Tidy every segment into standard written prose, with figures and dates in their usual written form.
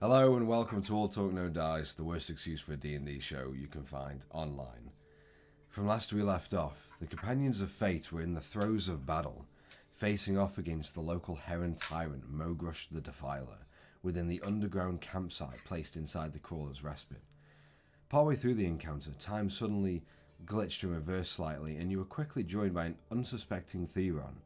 Hello and welcome to All Talk No Dice, the worst excuse for a D&D show you can find online. From last we left off, the Companions of Fate were in the throes of battle, facing off against the local Heron tyrant Mogrush the Defiler, within the underground campsite placed inside the Crawler's Respite. Partway through the encounter, time suddenly glitched and reversed slightly, and you were quickly joined by an unsuspecting Theron.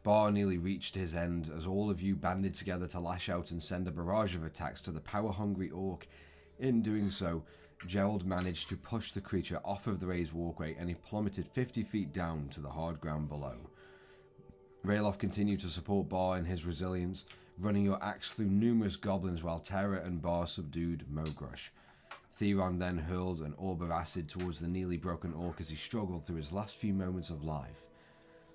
Bar nearly reached his end as all of you banded together to lash out and send a barrage of attacks to the power-hungry orc. In doing so, Gerald managed to push the creature off of the raised walkway and he plummeted 50 feet down to the hard ground below. Ralof continued to support Bar in his resilience, running your axe through numerous goblins while Terra and Bar subdued Mogrush. Theron then hurled an orb of acid towards the nearly broken orc as he struggled through his last few moments of life,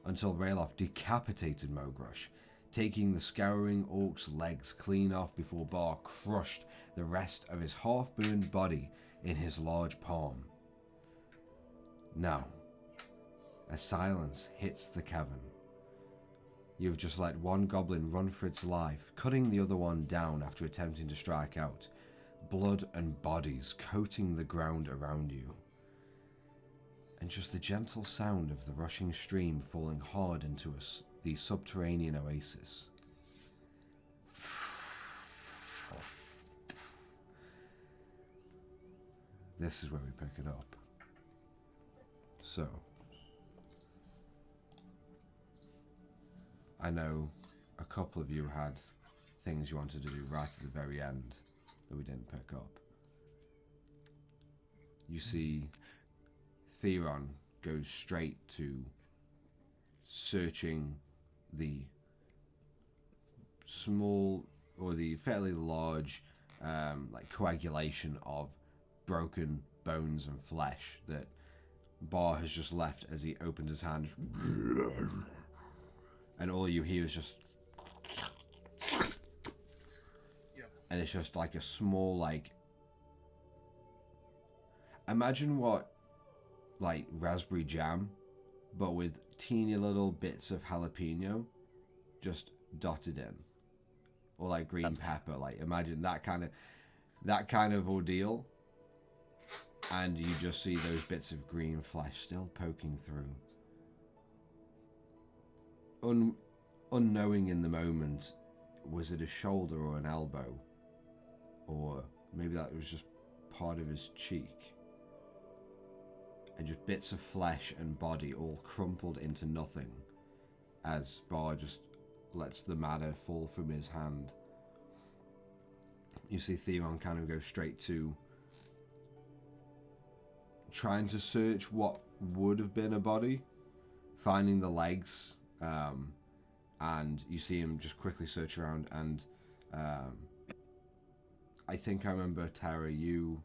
until Ralof decapitated Mogrush, taking the scouring orc's legs clean off before Bar crushed the rest of his half-burned body in his large palm. Now, a silence hits the cavern. You've just let one goblin run for its life, cutting the other one down after attempting to strike out, blood and bodies coating the ground around you, and just the gentle sound of the rushing stream falling hard into the subterranean oasis. This is where we pick it up. So, I know a couple of you had things you wanted to do right at the very end that we didn't pick up. You see, Theron goes straight to searching the small or the fairly large coagulation of broken bones and flesh that Bar has just left as he opened his hand, and all you hear is just and it's just like a small, imagine what raspberry jam, but with teeny little bits of jalapeno just dotted in, or green pepper. Imagine that kind of ordeal, and you just see those bits of green flesh still poking through. Unknowing in the moment, was it a shoulder or an elbow, or maybe that was just part of his cheek? And just bits of flesh and body all crumpled into nothing as Bar just lets the matter fall from his hand. You see Theron kind of go straight to trying to search what would have been a body, finding the legs, and you see him just quickly search around, and I think I remember, Tara, you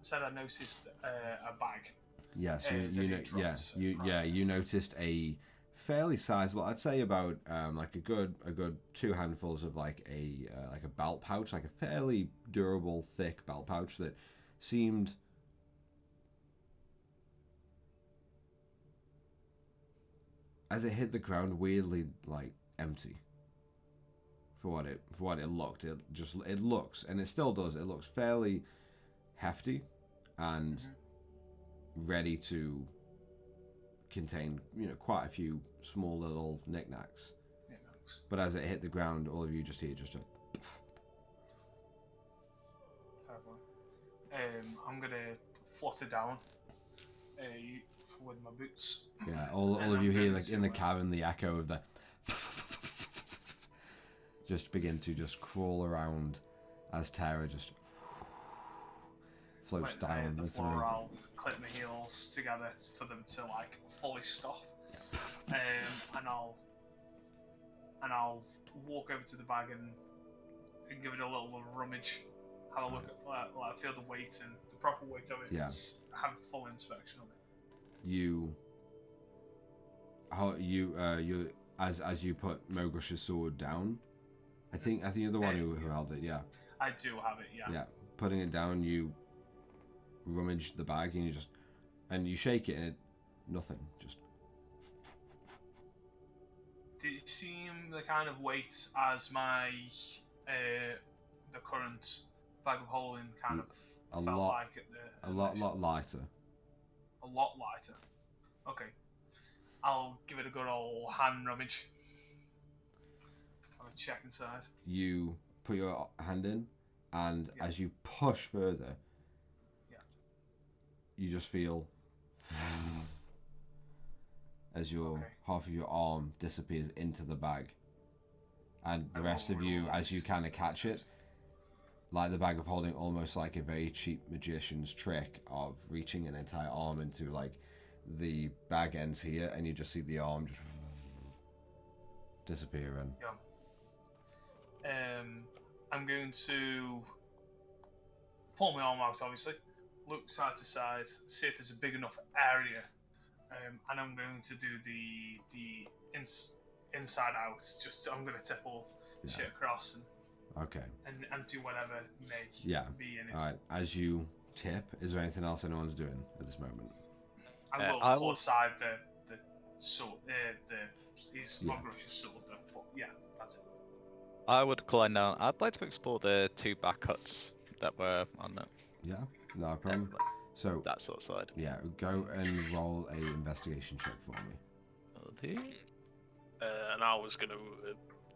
said I noticed a bag. Yes, you noticed a fairly sizable, I'd say about a good two handfuls of a belt pouch, like a fairly durable, thick belt pouch that seemed as it hit the ground weirdly empty. For what it looked, it looks, and it still does. It looks fairly hefty and ready to contain, quite a few small little knickknacks. But as it hit the ground, all of you just hear just a. I'm gonna flutter down with my boots. Yeah, all of you hear in the cavern the echo of the. Just begin to just crawl around as Tara just floats down. The floor, I'll clip my heels together for them to fully stop, and I'll walk over to the bag and give it a little rummage, have a look at feel the weight and the proper weight of it. Yeah. Have a full inspection of it. You as you put Mogrush's sword down. I think you're the one who held it. Yeah. I do have it. Yeah. Yeah. Putting it down, you rummage the bag and you shake it, and nothing. Just. Did it seem the kind of weight as my the current bag of holding kind of a felt lot, like at the lot lighter. a lot lighter. Okay, I'll give it a good old hand rummage. Have a check inside. You put your hand in, and Yeah. as you push further, Yeah. you just feel as your Okay. half of your arm disappears into the bag, and the I rest will of you, roll as you kind of catch it, like the bag of holding, almost like a very cheap magician's trick of reaching an entire arm into like the bag ends here, and you just see the arm just disappearing. Yeah. I'm going to pull my arm out, obviously, look side to side, see if there's a big enough area, and I'm going to do the inside out. Just I'm going to tipple shit across Okay. and do whatever may be in it. All right. As you tip, is there anything else anyone's doing at this moment? I will pull aside the sword, his brush's sword, but yeah, that's it. I would climb down. I'd like to explore the 2 back huts that were on it. Yeah, no problem. So that sort of side. Yeah, go and roll a investigation check for me. Will do. And I was going to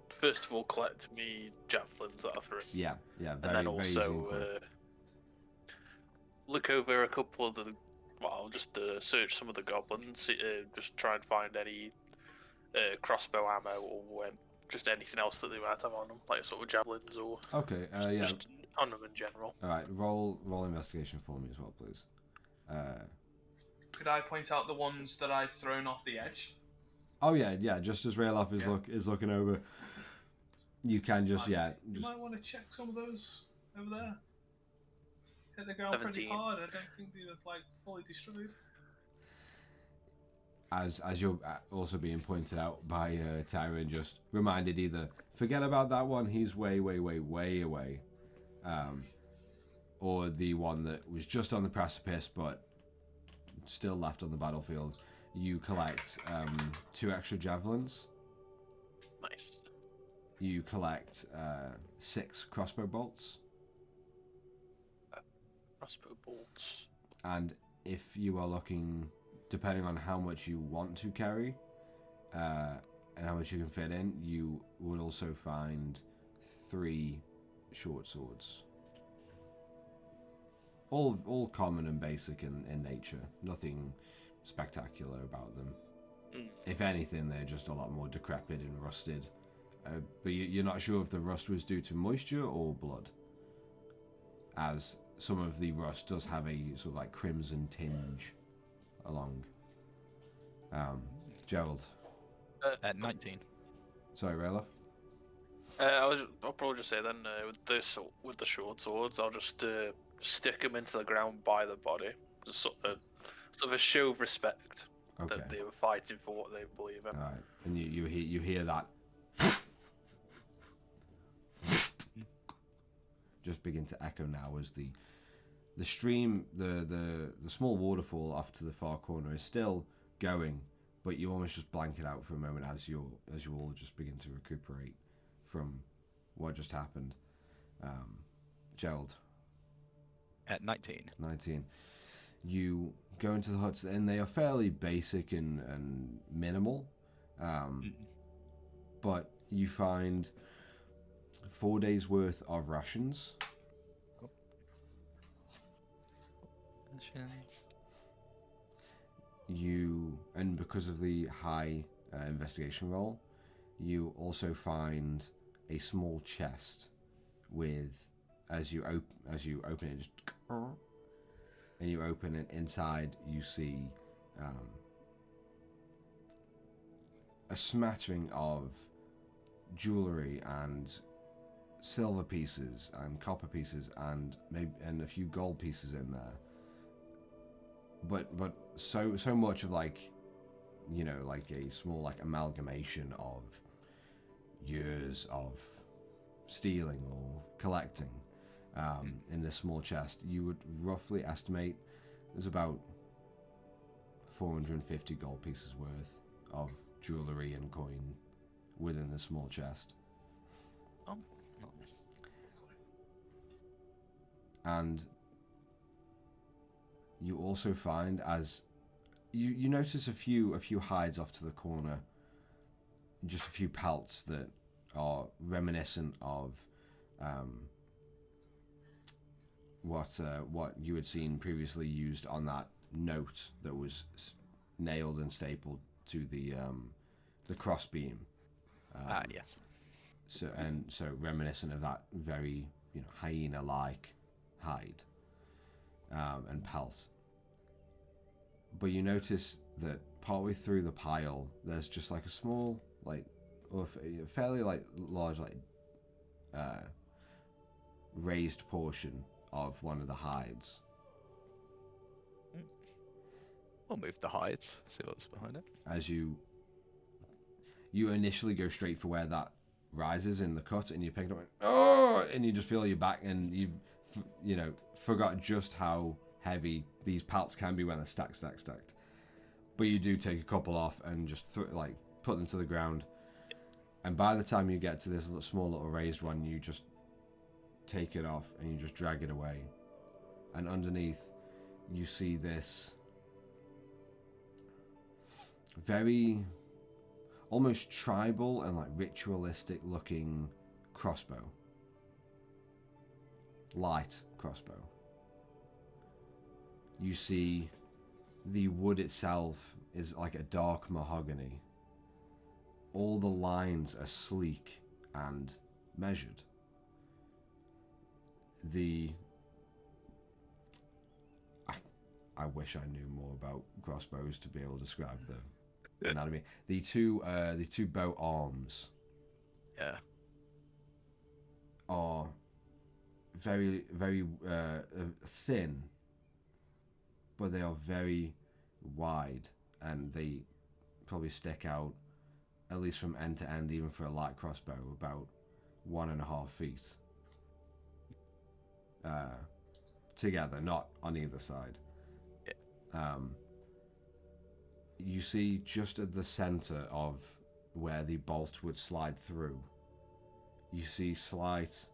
first of all collect me javelins that I threw. Yeah, very, and then also look over a couple of the. Well, I'll just search some of the goblins, just try and find any crossbow ammo or just anything else that they might have on them, like sort of javelins or just on them in general. All right, roll investigation for me as well, please. Could I point out the ones that I've thrown off the edge? Oh yeah. Just as Rayloff is looking over, you can just You might want to check some of those over there. Hit the ground pretty hard. I don't think they were like fully destroyed. As you're also being pointed out by Tyron, just reminded either forget about that one, he's way away, or the one that was just on the precipice but still left on the battlefield. You collect 2 extra javelins. Nice. You collect 6 crossbow bolts. Crossbow bolts. And if you are looking, depending on how much you want to carry and how much you can fit in, you would also find 3 short swords. All common and basic in nature. Nothing spectacular about them. If anything, they're just a lot more decrepit and rusted. But you're not sure if the rust was due to moisture or blood, as some of the rust does have a sort of like crimson tinge along. Gerald. At 19. Sorry, Rayloff. I'll probably just say then with the short swords, I'll just stick them into the ground by the body, just sort of a show of respect that they were fighting for what they believe in. All right, and you hear that just begin to echo now as the stream, the small waterfall off to the far corner is still going, but you almost just blank it out for a moment as you all just begin to recuperate from what just happened. Gerald. At 19. 19. You go into the huts, and they are fairly basic and minimal, but you find 4 days worth of rations. And because of the high investigation roll, you also find a small chest with, as you open it, just, and you open it, inside you see a smattering of jewelry and silver pieces and copper pieces and a few gold pieces in there. But so much of like a small like amalgamation of years of stealing or collecting in this small chest. You would roughly estimate there's about 450 gold pieces worth of jewelry and coin within this small chest. Oh, nice. And you also find, as you notice a few hides off to the corner, just a few pelts that are reminiscent of what you had seen previously used on that note that was nailed and stapled to the crossbeam. Yes. So reminiscent of that very hyena-like hide and pelt. But you notice that partway through the pile, there's just like a small, or fairly large, raised portion of one of the hides. We'll move the hides, see what's behind it. As you initially go straight for where that rises in the cut, and you pick it up, and you just feel your back, and you forgot just how heavy these pelts can be when they're stacked. But you do take a couple off and just put them to the ground. And by the time you get to this small little raised one, you just take it off and you just drag it away. And underneath, you see this very almost tribal and ritualistic looking crossbow. Light crossbow. You see the wood itself is like a dark mahogany. All the lines are sleek and measured. I wish I knew more about crossbows to be able to describe the anatomy. The two bow arms are very, very thin, but they are very wide, and they probably stick out, at least from end to end, even for a light crossbow, about 1.5 feet together, not on either side. You see just at the center of where the bolt would slide through, you see slight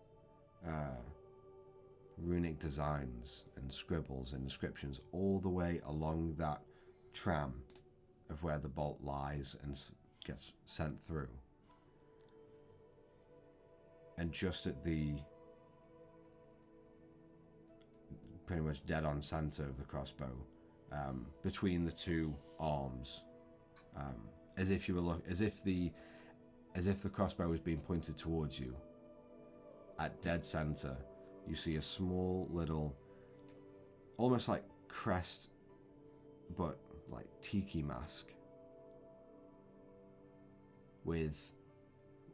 runic designs and scribbles and inscriptions all the way along that tram of where the bolt lies and gets sent through. And just at the pretty much dead on center of the crossbow, between the two arms, as if the crossbow was being pointed towards you, at dead center, you see a small little, almost like crest, but like tiki mask, with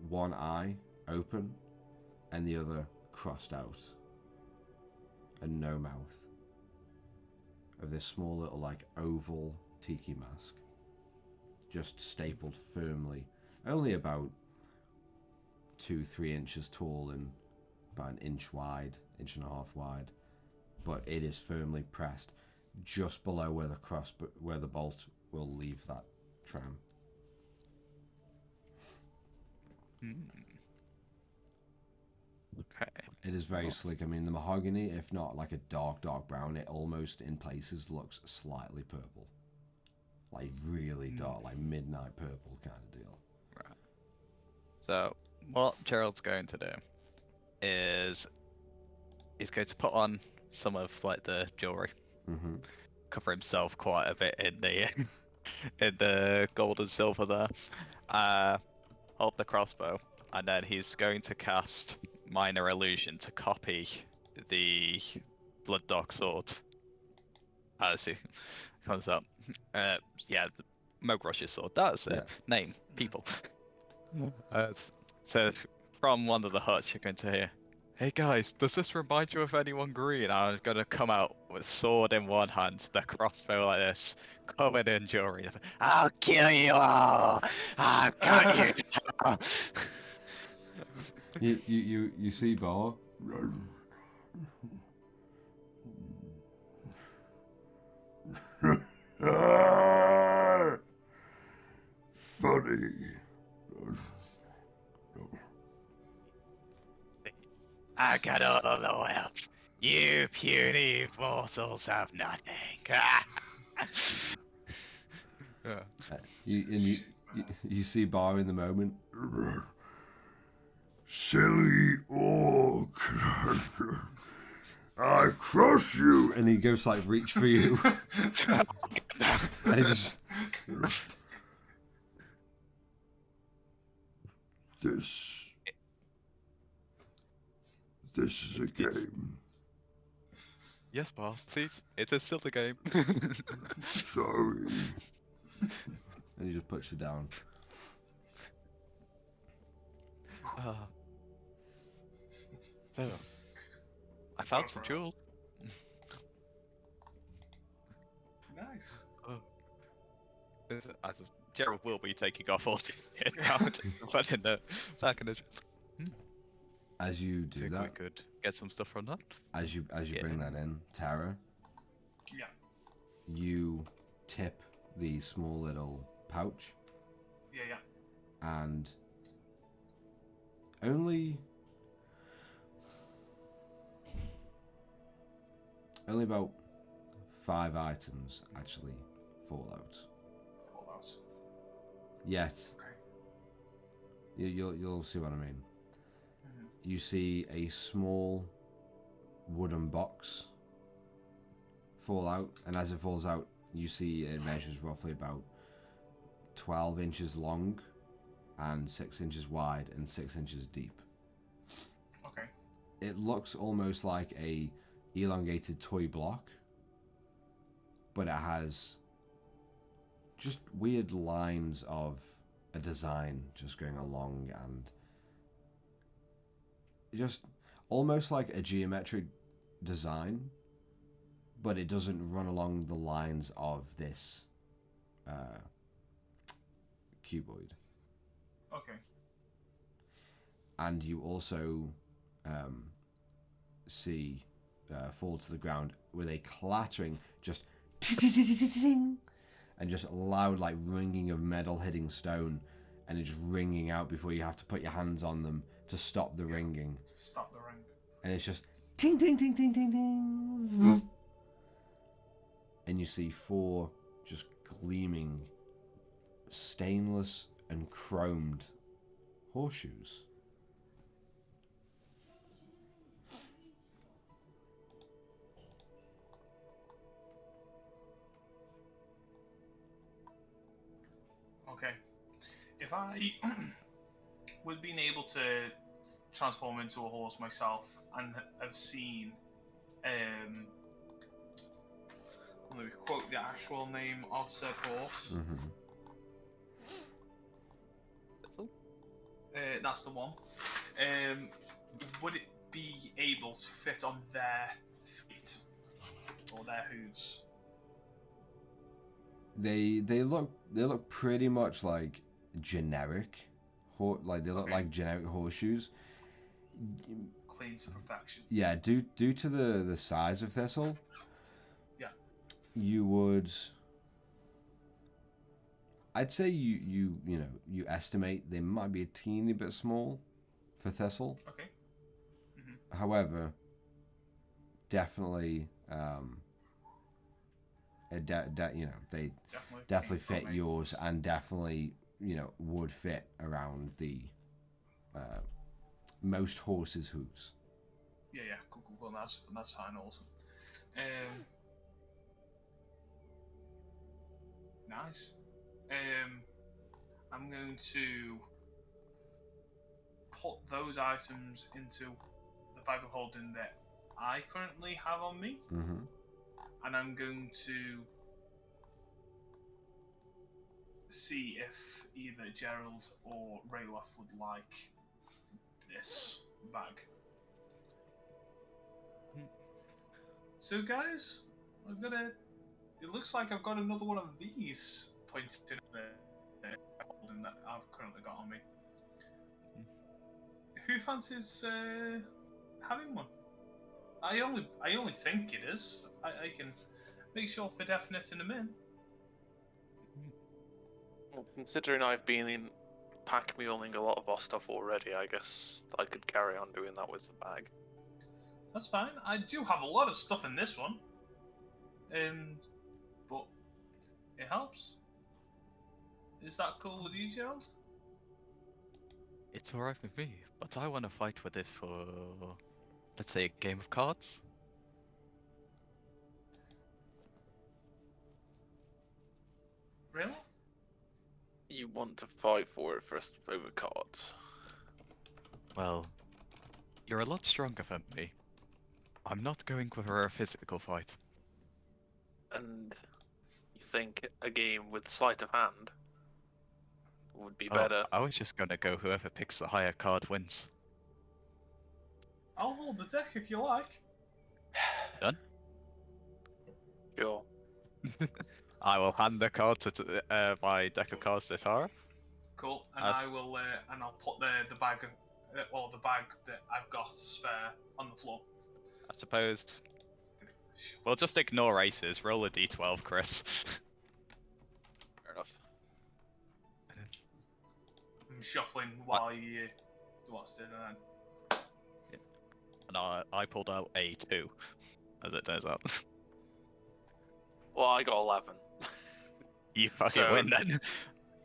one eye open and the other crossed out, and no mouth, of this small little oval tiki mask, just stapled firmly, only about 2-3 inches tall and about 1 inch wide, 1.5 inches wide, but it is firmly pressed just below where the bolt will leave that tram. Okay. It is very slick. I mean, the mahogany, if not like a dark brown, it almost in places looks slightly purple, like really dark, like midnight purple kind of deal. Right. So what Gerald's going to do is he's going to put on some of the jewelry, cover himself quite a bit in the in the gold and silver there, hold the crossbow, and then he's going to cast minor illusion to copy the blood dog sword as he comes up. Mogrush's sword, that's it. Name, people. So from one of the huts you're going to hear, "Hey guys, does this remind you of anyone green?" I'm going to come out with sword in one hand, the crossbow like this, covered in jewelry. "I'll kill you all! I've got you!" You see Bar. Funny. "I got all of the wealth. You puny mortals have nothing. Yeah. You see Bar in the moment. Silly orc. I crush you. And he goes to, like, reach for you. And he just... This is a game. Yes, Bar, please. It is still the game. Sorry. And he just puts you down. So, I found some jewels. Nice. Gerald will be taking off all the now. I didn't know. Back in the chest. As you do Think that, we could get some stuff from that. as you bring that in, Tara, Yeah. you tip the small little pouch, Yeah. and only about 5 items actually fall out. Fallouts. Yet, Okay. you'll see what I mean. Mhm. You see a small wooden box fall out, and as it falls out, you see it measures roughly about 12 inches long and 6 inches wide and 6 inches deep. Okay. It looks almost like a elongated toy block, but it has just weird lines of a design just going along, and just almost like a geometric design, but it doesn't run along the lines of this cuboid. Okay. And you also see fall to the ground with a clattering, just and just loud, like, ringing of metal hitting stone, and it's ringing out before you have to put your hands on them to stop the ringing. Stop the ring. And it's just ting ting ting ting ting ting, and you see 4 just gleaming stainless and chromed horseshoes. Okay. If I would been able to transform into a horse myself and have seen, let me quote the actual name of said horse. Mm-hmm. That's the one. Would it be able to fit on their feet or their hooves? They look pretty much like generic, like they look like generic horseshoes. Clean to perfection. Yeah, due to the size of Thistle. Yeah. You would. I'd say you estimate they might be a teeny bit small for Thistle. Okay. Mm-hmm. However, definitely, they definitely fit yours, and definitely would fit around the most horses' hooves. Yeah. Cool. That's fine. Awesome. Nice. I'm going to put those items into the bag of holding that I currently have on me, Mm-hmm. and I'm going to see if either Gerald or Rayloff would like this bag. So, guys, it looks like I've got another one of these pointed at the holding that I've currently got on me. Who fancies having one? I only think it is. I can make sure for definite in a minute. Well, considering I've been in pack muling a lot of our stuff already, I guess I could carry on doing that with the bag. That's fine. I do have a lot of stuff in this one. But it helps. Is that cool with you, Gerald? It's alright with me, but I want to fight with it for, let's say, a game of cards. Really? You want to fight for it first over cards? Well, you're a lot stronger than me. I'm not going for a physical fight. And you think a game with sleight of hand would be Oh, better? I was just gonna go whoever picks the higher card wins. I'll hold the deck if you like. Done? Sure. I will hand the card to my deck of cards to Tara. Cool. And As- I will, and I'll put the bag, or the bag that I've got spare on the floor. I suppose we'll just ignore aces. Roll a d12, Chris. Fair enough. I'm shuffling while you do what's doing, and then And I pulled out a 2, as it turns out. Well, I got 11. You fucking So- win then.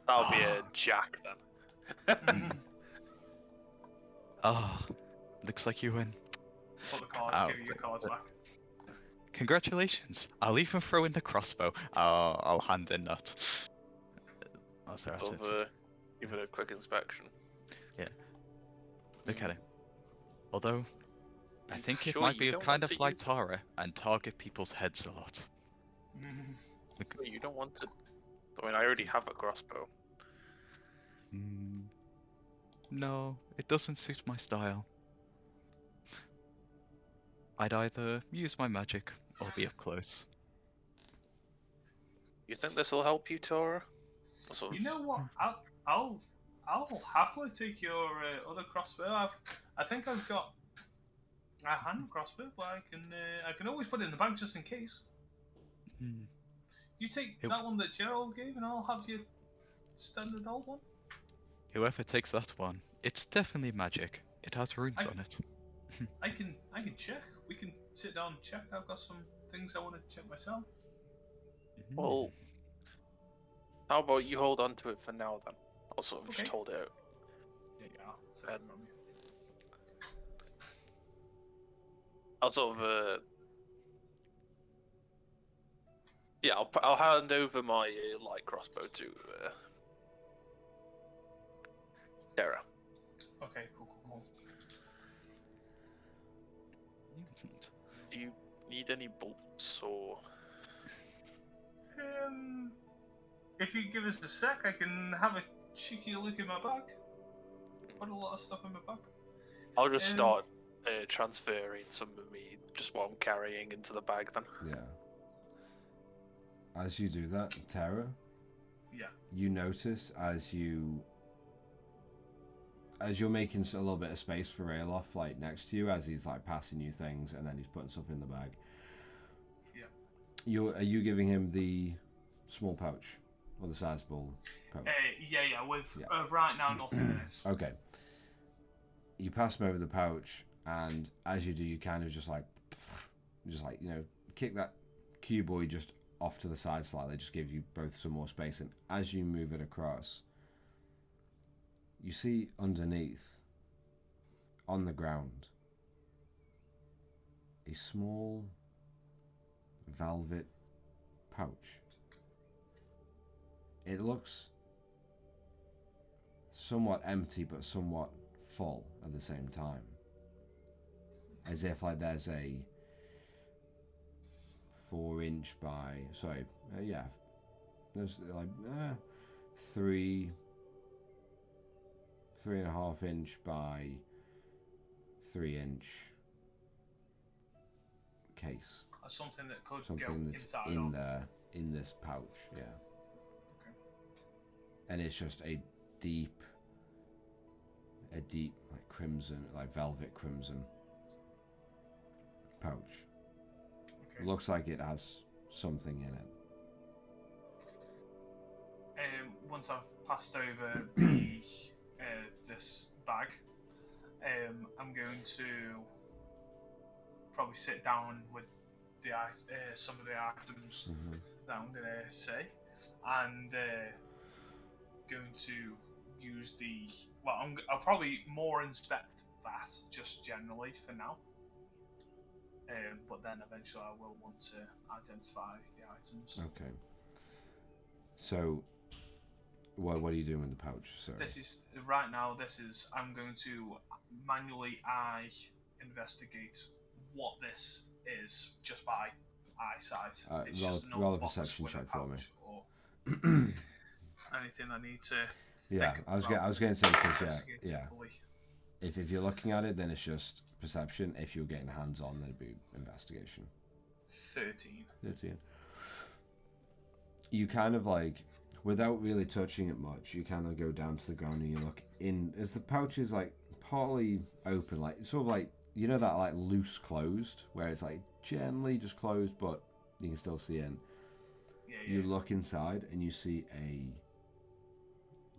That'll be a jack then. Oh, looks like you win. put the cards, Ow. give you your cards back. Congratulations. I'll even throw in the crossbow. I'll hand in that. That's alright. Sort of, give it a quick inspection. Look at it. Although, I think it Sure might you be don't kind want of to like use- Tara and target people's heads a lot. But you don't want to. I mean, I already have a crossbow. No, it doesn't suit my style. I'd either use my magic or be up close. You think this will help you, Tora? Sort of- You know what? I'll happily take your other crossbow. I think I've got a hand crossbow, but I can always put it in the bag just in case. Hmm. You take It- that one that Gerald gave, and I'll have your standard old one. Whoever takes that one, it's definitely magic. It has runes I- on it. I can check. We can sit down and check. I've got some things I want to check myself. Well, how about you hold on to it for now then? I'll sort of just Okay. hold it out. Yeah, I'll take it from you. I'll sort of, yeah, I'll hand over my light crossbow to Tara. Okay, cool. Do you need any bolts or? If you give us a sec, I can have a cheeky look in my bag. Put a lot of stuff in my bag. I'll just Um, start transferring some of me just what I'm carrying into the bag then. Yeah. As you do that, Tara, Yeah. you notice as you're making a little bit of space for Rayloff, like next to you, as he's like passing you things, and then he's putting stuff in the bag. Yeah. Are you giving him the small pouch or the sizable pouch? Yeah. With Yeah. right now nothing in it. Okay. You pass him over the pouch, and as you do, you kind of just like kick that cuboid just off to the side slightly. Just gives you both some more space, and as you move it across, you see underneath, on the ground, a small velvet pouch. It looks somewhat empty but somewhat full at the same time, as if like there's a 4-inch by there's like 3.5-inch by 3-inch case, Or something that could go something that's inside in of. there in this pouch. Yeah. Okay. And it's just a deep like crimson, like velvet crimson pouch. Okay. Looks like it has something in it. Once I've passed over the this bag, I'm going to probably sit down with some of the items that I'm gonna say, and going to use the. Well, I'll probably more inspect that just generally for now. But then eventually I will want to identify the items. Okay. So, what are you doing with the pouch? Sorry. This is right now. I'm going to manually investigate what this is just by eyesight. It's just another roll a box perception with a check for me. pouch or anything I need to. Yeah, think I was about going to say because investigate yeah. fully. If you're looking at it, then it's just perception. If you're getting hands on, then it'd be investigation. 13. You kind of like, without really touching it much, you kind of go down to the ground and you look in. As the pouch is like partly open, like sort of like, you know that like loose closed, where it's like gently just closed, but you can still see in. Yeah. You look inside and you see a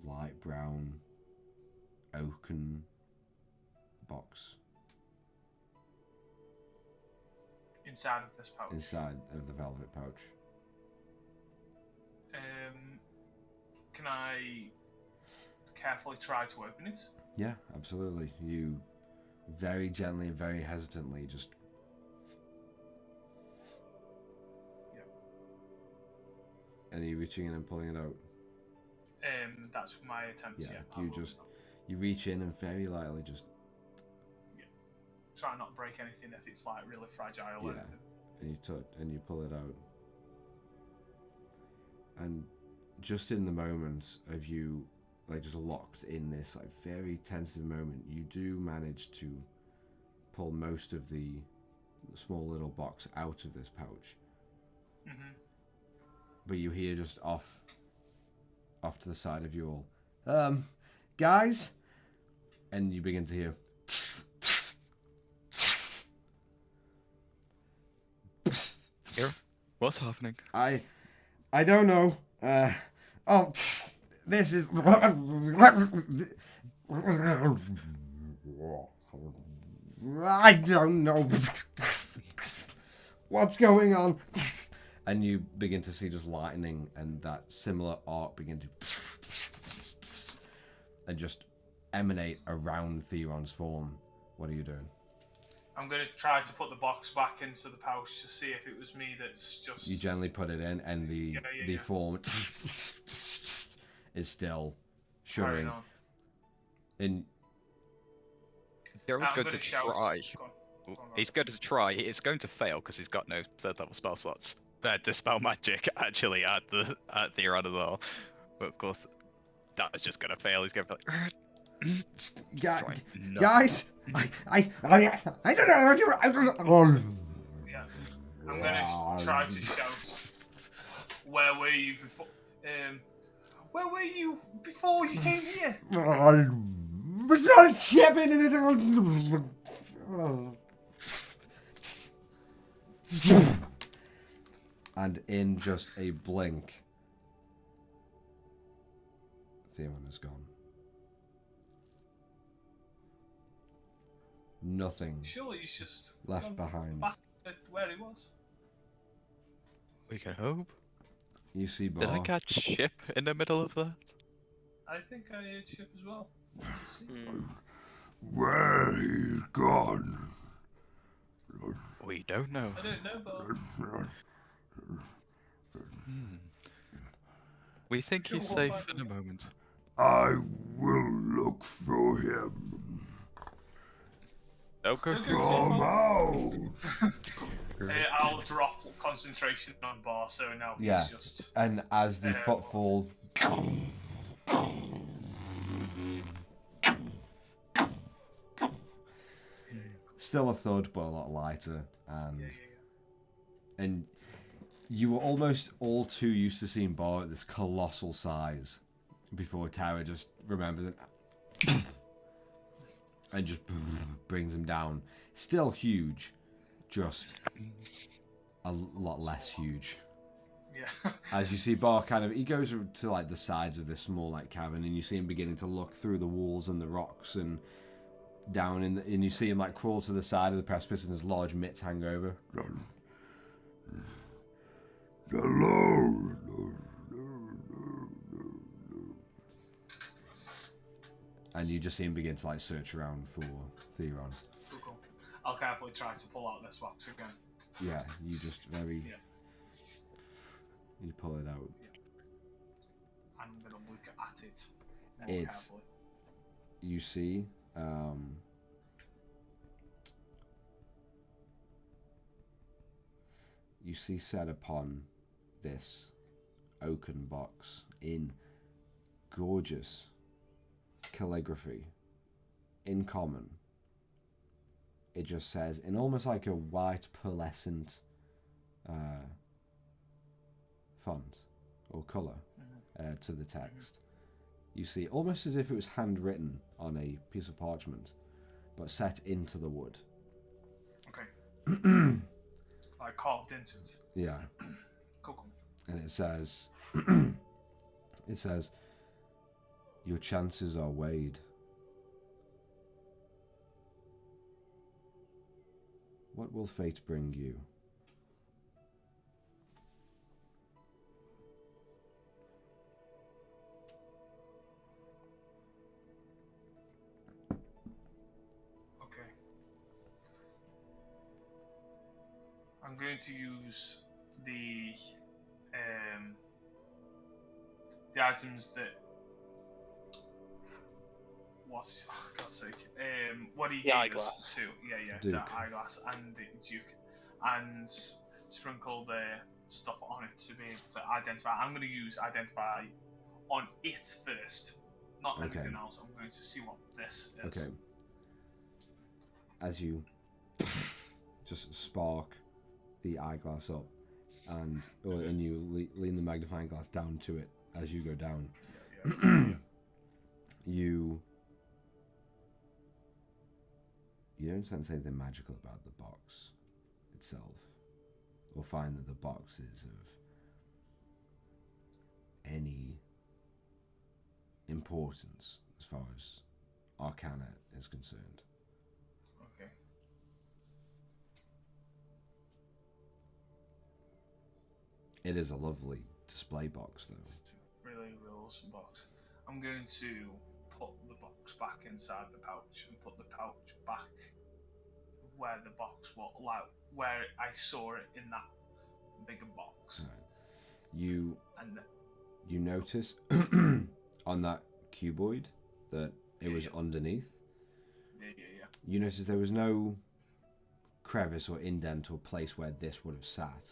light brown oaken box Inside of this pouch. inside of the velvet pouch. Can I carefully try to open it? Yeah, absolutely. You very gently and very hesitantly just. Yeah. And are you reaching in and pulling it out? That's my attempt. Yeah, Yeah. you reach in and very lightly just. Try not to break anything if it's like really fragile. Yeah. Or anything. And you and you pull it out. And just in the moment of you, like just locked in this like very tensive moment, you do manage to pull most of the small little box out of this pouch. But you hear just off to the side of you all, guys, and you begin to hear. Here, what's happening? I don't know. This is. I don't know. What's going on? And you begin to see just lightning and that similar arc begin to. And just emanate around Theron's form. What are you doing? I'm going to try to put the box back into the pouch to see if it was me that's just... You gently put it in, and the form is still shuddering. And Gerald's going to try. He's going to try. It's going to fail because he's got no third level spell slots. Dispel magic actually at Theron as well. But of course, that is just going to fail. He's going to be like... Guys, I don't know. I don't know. Yeah, I'm gonna try to shout. Where were you before? Where were you before you came here? It's not a ship in it. And in just a blink, Theon is gone. Nothing Surely he's just left behind. Back to where he was. We can hope. You see Bar. Did I catch ship in the middle of that? I think I heard ship as well. Where he's gone. We don't know. I don't know, but... We think he's safe in a moment. I will look for him. Don't go too Come out. I'll drop concentration on Bar, so now Yeah. he's just... And as the footfall still a thud, but a lot lighter, and you were almost all too used to seeing Bar at this colossal size before Tara just remembers it and just brings him down. Still huge, just a lot less huge. Yeah. As you see Bar he goes to like the sides of this small like cavern, and you see him beginning to look through the walls and the rocks, and down and you see him like crawl to the side of the precipice and his large mitts hang over. Hello. And you just see him begin to like search around for Theron. Cool. I'll carefully try to pull out this box again. Yeah, you just very... Yeah. You pull it out. Yeah. I'm going to look at it more It's... carefully. You see... you see set upon this oaken box in gorgeous calligraphy, in common, it just says, in almost like a white pearlescent font or colour to the text. You see, almost as if it was handwritten on a piece of parchment, but set into the wood. Okay. Like carved into it. Yeah. Cool. And it says, your chances are weighed. What will fate bring you? Okay. I'm going to use the items that... What's... Oh, God's sake. What do you The eyeglass. to? Yeah, Duke. the eyeglass and the Duke. And sprinkle the stuff on it to be able to identify. I'm going to use identify on it first. Not anything else. I'm going to see what this is. Okay. As you just spark the eyeglass up, and you lean the magnifying glass down to it as you go down. Yeah. You don't sense anything magical about the box itself, or find that the box is of any importance as far as Arcana is concerned. Okay. It is a lovely display box, though. It's a really awesome box. I'm going to put the box back inside the pouch and put the pouch back where the box was, like where I saw it in that bigger box. Right. You And notice on that cuboid that it was underneath. Yeah. You notice there was no crevice or indent or place where this would have sat.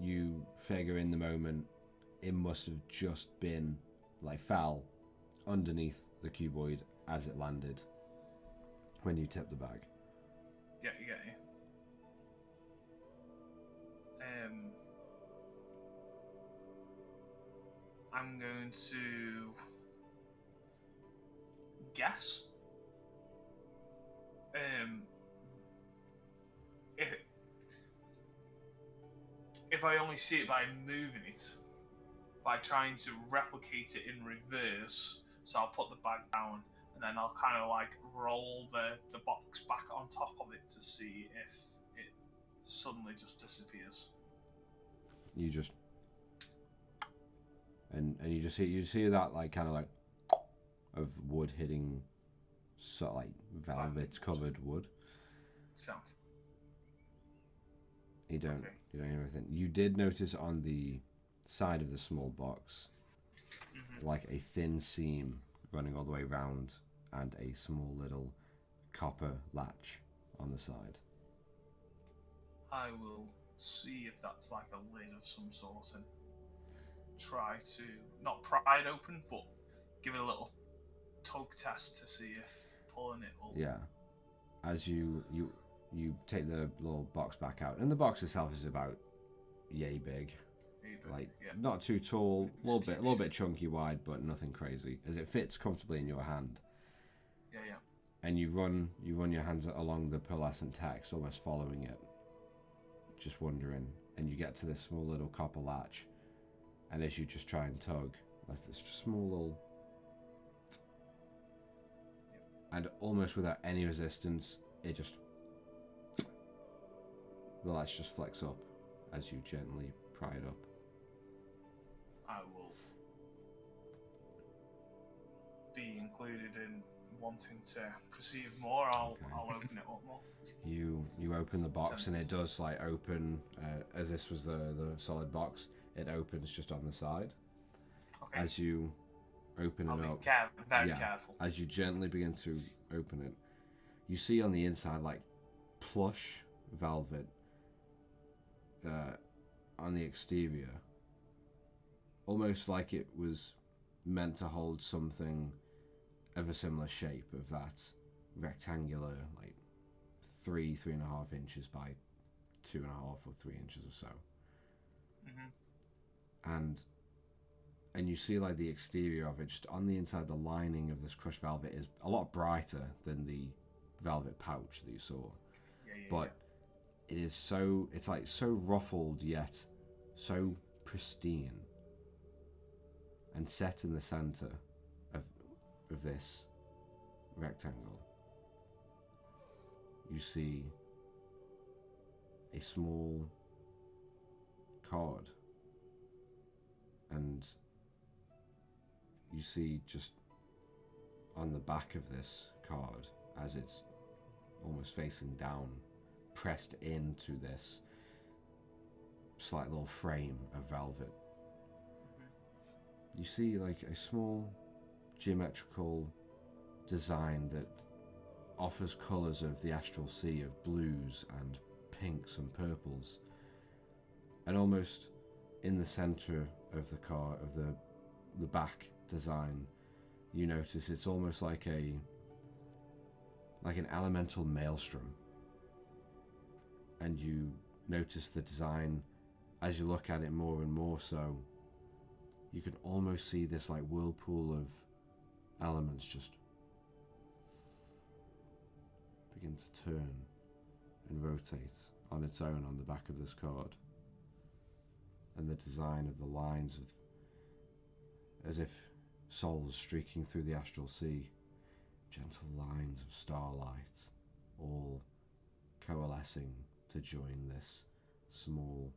You figure in the moment it must have just been like fell underneath the cuboid as it landed when you tipped the bag. Yeah. I'm going to guess. If I only see it by moving it, by trying to replicate it in reverse, so I'll put the bag down and then I'll kind of like roll the box back on top of it to see if it suddenly just disappears. You just and you see that like kind of like of wood hitting sort of like velvet covered wood. Sound. You don't hear anything. You did notice on the side of the small box like a thin seam running all the way around and a small little copper latch on the side. I will see if that's like a lid of some sort and try to not pry it open, but give it a little tug test to see if pulling it will. Yeah. As you take the little box back out, and the box itself is about yay big. Like not too tall, a little bit chunky wide, but nothing crazy. As it fits comfortably in your hand. Yeah. And you run your hands along the pearlescent text, almost following it, just wondering. And you get to this small little copper latch, and as you just try and tug, there's this small little and almost without any resistance, it just... the latch just flex up as you gently pry it up. I will be included in wanting to perceive more. I'll open it up more. You open the box and it does like open as this was the solid box. It opens just on the side. Okay. As you open I'll it be up, very careful. as you gently begin to open it, you see on the inside like plush velvet on the exterior, almost like it was meant to hold something of a similar shape, of that rectangular, like 3.5 inches by 2.5 or 3 inches or so. And you see like the exterior of it, just on the inside, the lining of this crushed velvet is a lot brighter than the velvet pouch that you saw. But it is so, it's like so ruffled yet so pristine, and set in the center of this rectangle, you see a small card, and you see just on the back of this card, as it's almost facing down, pressed into this slight little frame of velvet, you see like a small geometrical design that offers colours of the astral sea, of blues and pinks and purples, and almost in the centre of the car, of the back design, you notice it's almost like an elemental maelstrom, and you notice the design as you look at it more and more. So you can almost see this like whirlpool of elements just begin to turn and rotate on its own on the back of this card, and the design of the lines of, as if souls streaking through the astral sea, gentle lines of starlight, all coalescing to join this small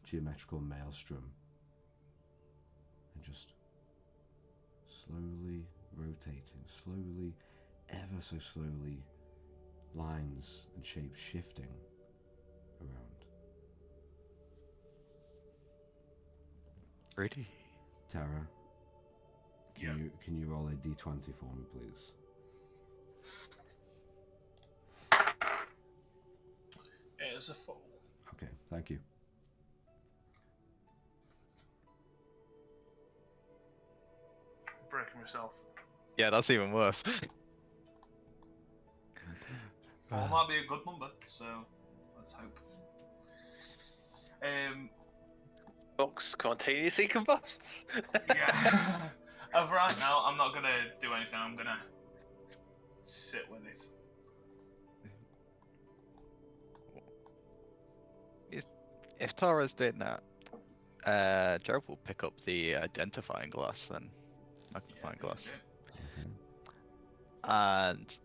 geometrical maelstrom, and just slowly rotating, slowly, ever so slowly, lines and shapes shifting around. Pretty. Tara, can you roll a d20 for me, please? It is a 4. Okay, thank you. Breaking myself. Yeah, that's even worse. 4 might be a good number, so let's hope. Box spontaneously combusts. Yeah. As of right now, I'm not gonna do anything. I'm gonna sit with it. If Tara's doing that, Jared will pick up the identifying glass then. Magnifying glass. Okay. And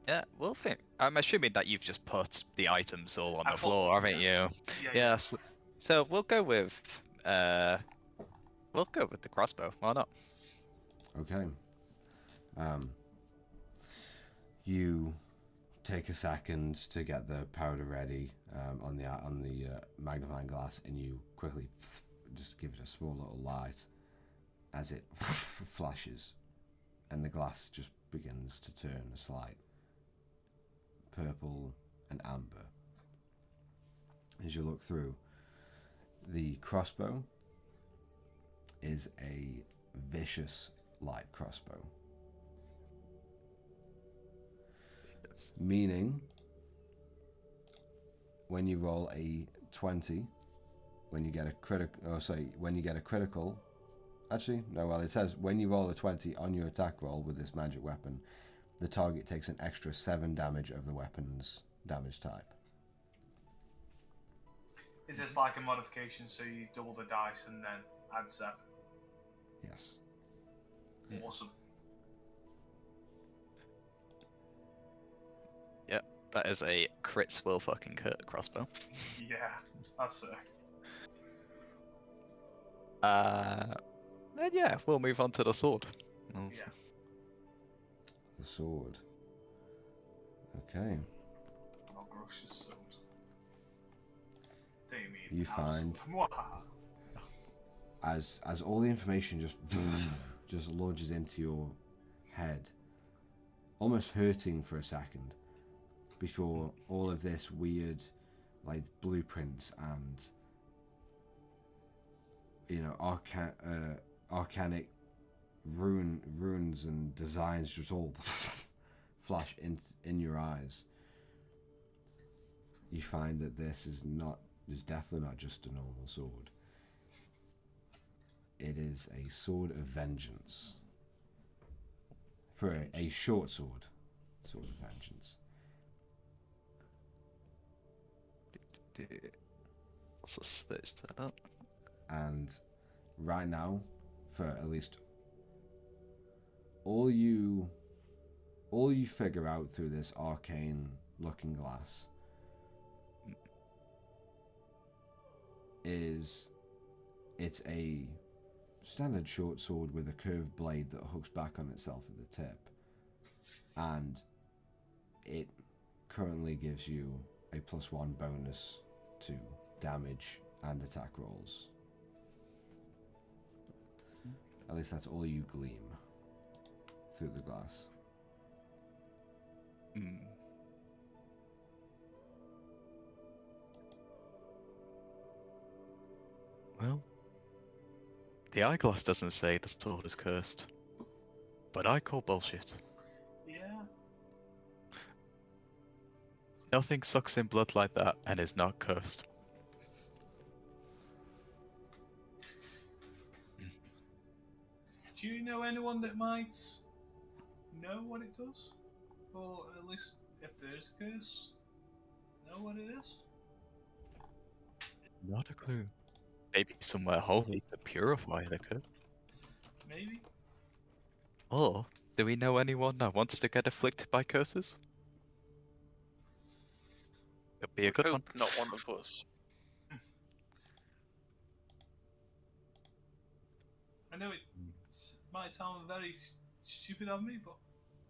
yeah, we'll think. I'm assuming that you've just put the items all on the floor, haven't you? Yes. So we'll go with the crossbow. Why not? Okay. You take a second to get the powder ready on the magnifying glass, and you quickly just give it a small little light as it flashes, and the glass just begins to turn a slight purple and amber. As you look through, the crossbow is a vicious light crossbow. Yes. Meaning, when you roll a 20, when you get a critical, actually, no, well, it says when you roll a 20 on your attack roll with this magic weapon, the target takes an extra 7 damage of the weapon's damage type. Is this like a modification, so you double the dice and then add 7? Yes. Awesome. That is a crits will fucking hurt crossbow. Yeah, that's it. Then yeah, we'll move on to the sword. Yeah. The sword. Okay. Oh, gracious sword. Do you mean You our find sword? as all the information just launches into your head, almost hurting for a second, before all of this weird, like, blueprints and, you know, arcanic runes and designs just all flash in your eyes. You find that this is definitely not just a normal sword. It is a sword of vengeance. For a short sword of vengeance. Let's just search that up. And right now, for at least all you figure out through this arcane looking glass is it's a standard short sword with a curved blade that hooks back on itself at the tip, and it currently gives you a +1 bonus to damage and attack rolls. At least that's all you gleam through the glass. Well, the eyeglass doesn't say the sword is cursed, but I call bullshit. Yeah. Nothing sucks in blood like that and is not cursed. Do you know anyone that might know what it does? Or at least, if there is a curse, know what it is? Not a clue. Maybe somewhere holy to purify the curse. Maybe. Or do we know anyone that wants to get afflicted by curses? Could be a good one. Hope not one of us. I know it might sound very stupid of me, but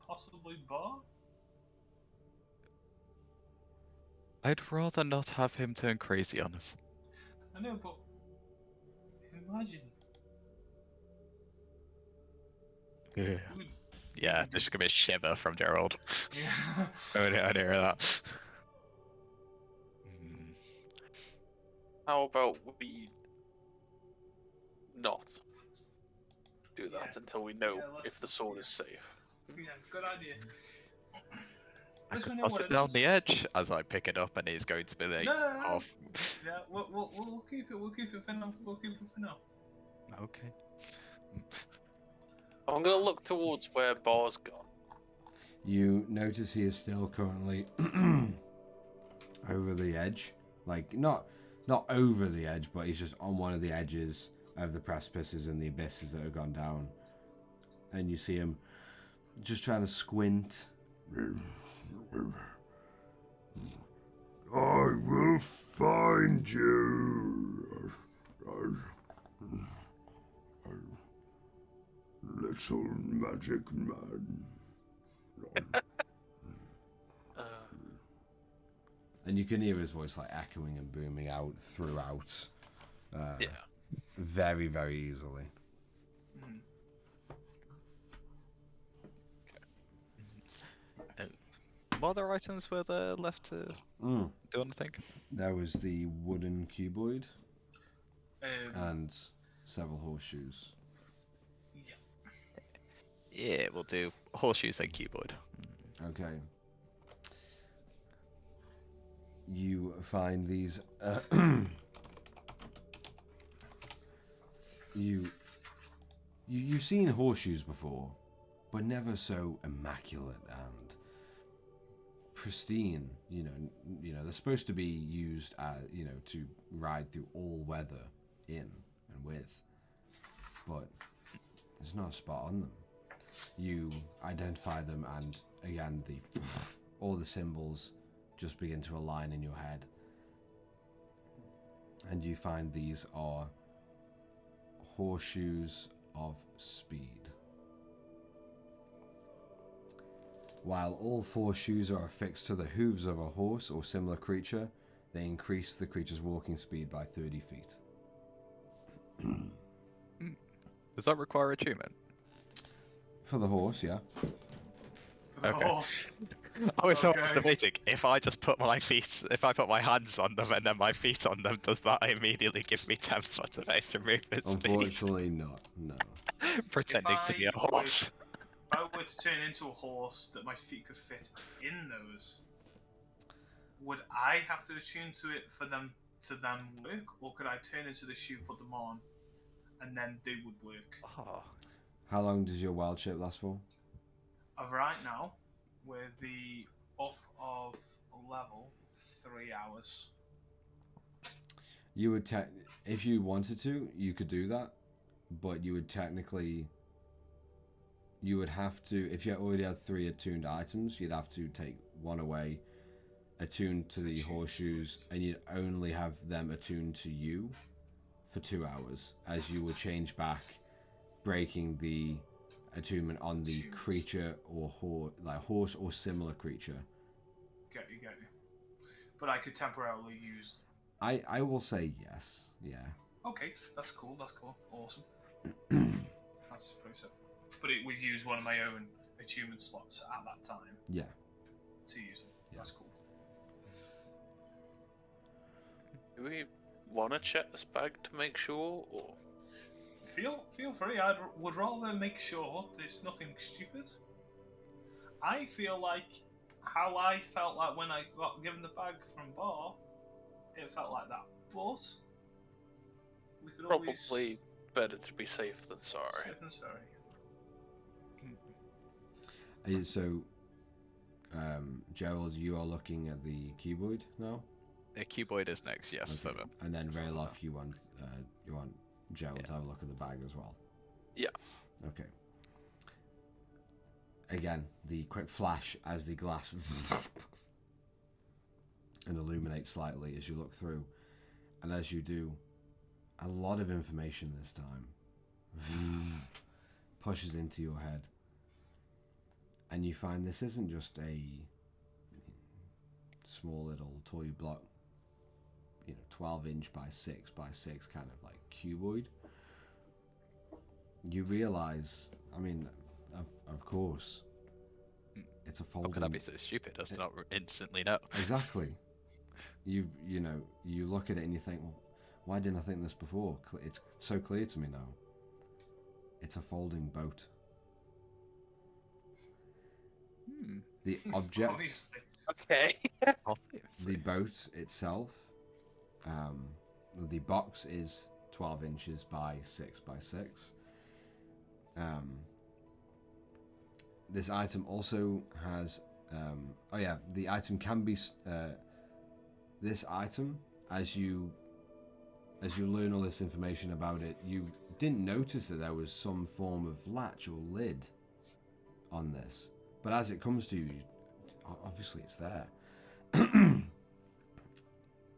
possibly bar? I'd rather not have him turn crazy on us. I know, but imagine. Yeah. Would- Yeah, there's gonna be a shiver from Gerald. Yeah. I didn't hear that. How about we not do that Yeah. until we know Yeah, if the sword is safe? Yeah, good idea. I Let's could know toss what it it down is. the edge as I pick it up, and he's going to be like No. half. Yeah, we'll keep it. We'll keep it for now. We'll keep it for now. Okay. I'm gonna look towards where Bar's gone. You notice he is still currently over the edge, like not over the edge, but he's just on one of the edges of the precipices and the abysses that have gone down, and you see him just trying to squint. I will find you, little magic man. And you can hear his voice like echoing and booming out throughout, Yeah. very, very easily. What other items were there left to do anything? There was the wooden cuboid Um, and several horseshoes. yeah. Yeah, we'll do horseshoes and cuboid. Okay. You find these. You've seen horseshoes before, but never so immaculate and pristine. You know they're supposed to be used, to ride through all weather in and with, but there's not a spot on them. You identify them, and again, all the symbols just begin to align in your head. And you find these are horseshoes of speed. While all 4 shoes are affixed to the hooves of a horse or similar creature, they increase the creature's walking speed by 30 feet. Does that require attunement? For the horse, yeah. For the Okay. horse. I was Okay. debating, if I just put my hands on them and then my feet on them, does that immediately give me 10 foot of extra movement speed? Unfortunately not, no. Pretending to be a horse. If I were to turn into a horse that my feet could fit in those, would I have to attune to it for them to then work, or could I turn into the shoe, put them on, and then they would work? Oh. How long does your wild shape last for? Right now, with the up of level, 3 hours. You would if you wanted to, you could do that, but you would technically, you would have to, if you already had 3 attuned items, you'd have to take 1 away, attuned to the horseshoes, and you'd only have them attuned to you for 2 hours, as you would change back, breaking the attunement on the creature or horse or similar creature. Get you. But I could temporarily use them. I will say yes, yeah. Okay, that's cool. Awesome. That's pretty simple. But it would use one of my own attunement slots at that time. Yeah. To use them. Yeah. That's cool. Do we want to check this bag to make sure, or? Feel free. I would rather make sure there's nothing stupid. I feel like how I felt like when I got given the bag from Bar, it felt like that. But we could always... Probably better to be safe than sorry. Safe than sorry. So, Gerald, you are looking at the cuboid now? The cuboid is next, yes. Okay. For them. And then Rayloff, you want Gerald to have a look at the bag as well? Yeah. Okay. Again, the quick flash as the glass and illuminates slightly as you look through. And as you do, a lot of information this time pushes into your head. And you find this isn't just a small little toy block, 12-inch by 6 by 6 kind of like cuboid. You realize, of course, it's a folding... How could I be so stupid as to not instantly know? Exactly. You look at it and you think, well, why didn't I think this before? It's so clear to me now. It's a folding boat. The object... Obviously. Okay. The boat itself, the box is 12 inches by 6 by 6. This item also has... the item can be... this item, as you learn all this information about it, you didn't notice that there was some form of latch or lid on this. But as it comes to you, obviously it's there.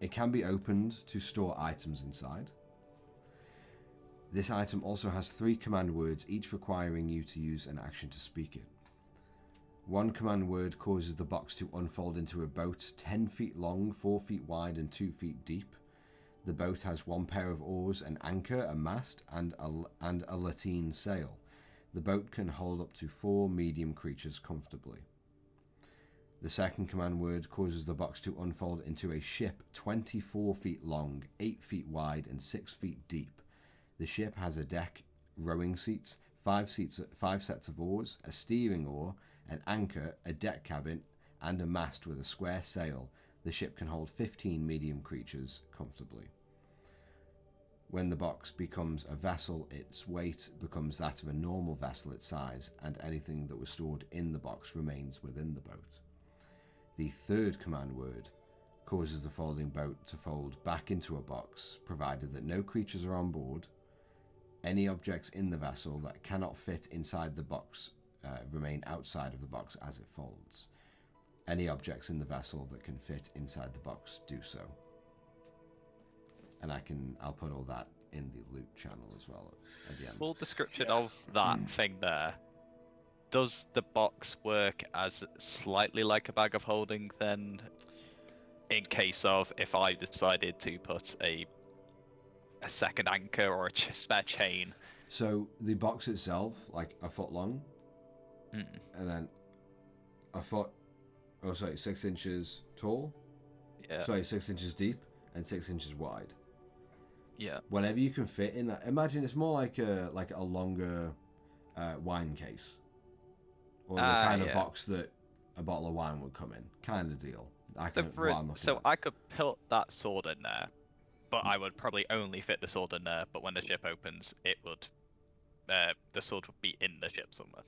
It can be opened to store items inside. This item also has 3 command words, each requiring you to use an action to speak it. 1 command word causes the box to unfold into a boat 10 feet long, 4 feet wide, and 2 feet deep. The boat has 1 pair of oars, an anchor, a mast, and a lateen sail. The boat can hold up to 4 medium creatures comfortably. The 2nd command word causes the box to unfold into a ship 24 feet long, 8 feet wide, and 6 feet deep. The ship has a deck, rowing seats, 5 sets of oars, a steering oar, an anchor, a deck cabin, and a mast with a square sail. The ship can hold 15 medium creatures comfortably. When the box becomes a vessel, its weight becomes that of a normal vessel its size, and anything that was stored in the box remains within the boat. The 3rd command word causes the folding boat to fold back into a box, provided that no creatures are on board. Any objects in the vessel that cannot fit inside the box remain outside of the box as it folds. Any objects in the vessel that can fit inside the box, do so. And I'll put all that in the loot channel as well at the end. Full description of that thing there. Does the box work as slightly like a bag of holding then, in case of if I decided to put a second anchor or a spare chain? So the box itself, like a foot long, and then a foot, 6 inches tall. Yeah. Sorry, 6 inches deep and 6 inches wide. Yeah. Whatever you can fit in that. Imagine it's more like a longer wine case, or the kind of box that a bottle of wine would come in, kind of deal. I could put that sword in there, but I would probably only fit the sword in there. But when the ship opens, it would, the sword would be in the ship somewhere.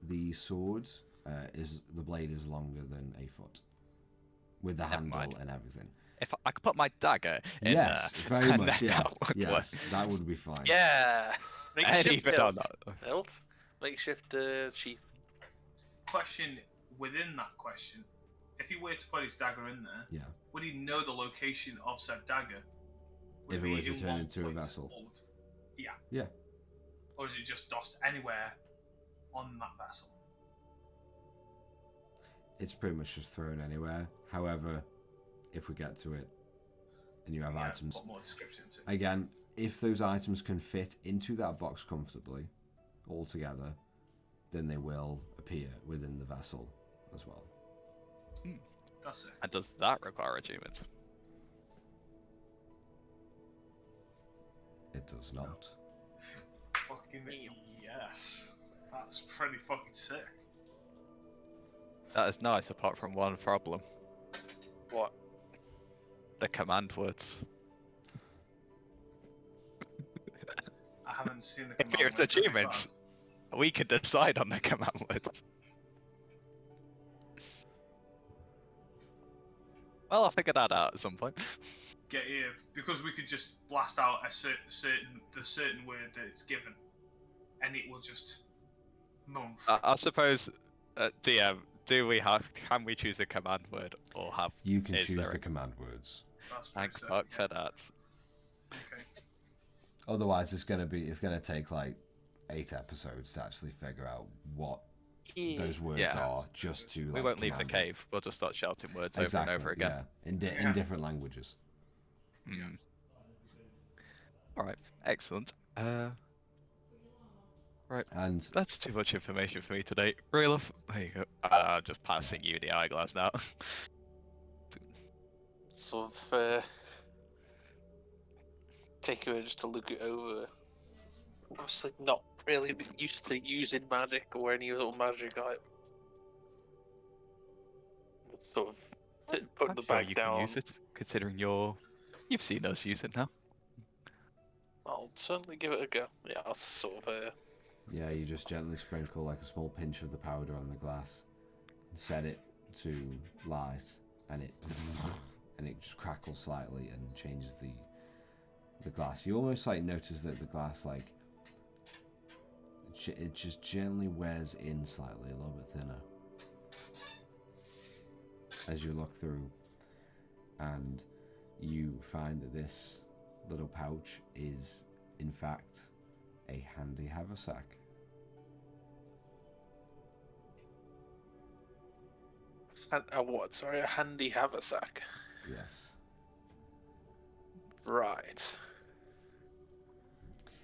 The sword the blade is longer than a foot, with the handle and everything. If I could put my dagger in yes, there, very much. Yeah, that would yes, work. that would be fine. Yeah. Makeshift Hilt. Makeshift sheath. Question within that question: if he were to put his dagger in there, would he know the location of said dagger? Would if it was to turn into a vessel. Yeah. Or is it just dosed anywhere on that vessel? It's pretty much just thrown anywhere. However, if we get to it and you have items, put more description into it. Again, if those items can fit into that box comfortably all together, then they will appear within the vessel as well. That's it. And does that require achievement? It does not. Fucking yes. That's pretty fucking sick. That is nice, apart from one problem. What? The command words. I haven't seen the command If it's words. achievements, we can decide on the command words. Well, I'll figure that out at some point. Get here, because we could just blast out a certain word that it's given, and it will just I suppose, DM, can we choose a command word, or have? You can choose the command words. Thank fuck for that. Okay. Otherwise, it's gonna take like 8 episodes to actually figure out what those words are, just to. We won't leave the cave. We'll just start shouting words over and over again. Yeah, in different languages. All right, excellent. Right, and that's too much information for me today. Realof, there you go. I'm just passing you the eyeglass now. Sort of take a minute just to look it over. Obviously, not really used to using magic or any little magic. I sort of put the bag down. Can use it, considering you've seen us use it now. I'll certainly give it a go. Yeah, I'll sort of. Yeah, you just gently sprinkle like a small pinch of the powder on the glass, set it to light, and it just crackles slightly and changes the glass. You almost like notice that the glass it just gently wears in slightly, a little bit thinner as you look through, and you find that this little pouch is in fact a handy haversack. What? Sorry, a handy haversack. Yes. Right.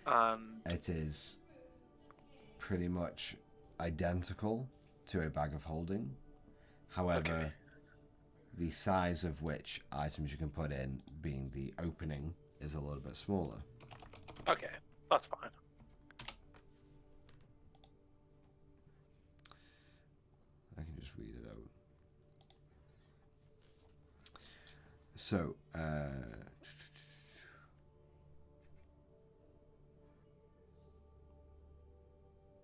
And it is pretty much identical to a bag of holding. However, the size of which items you can put in, being the opening, is a little bit smaller. Okay, that's fine. I can just read it out. So,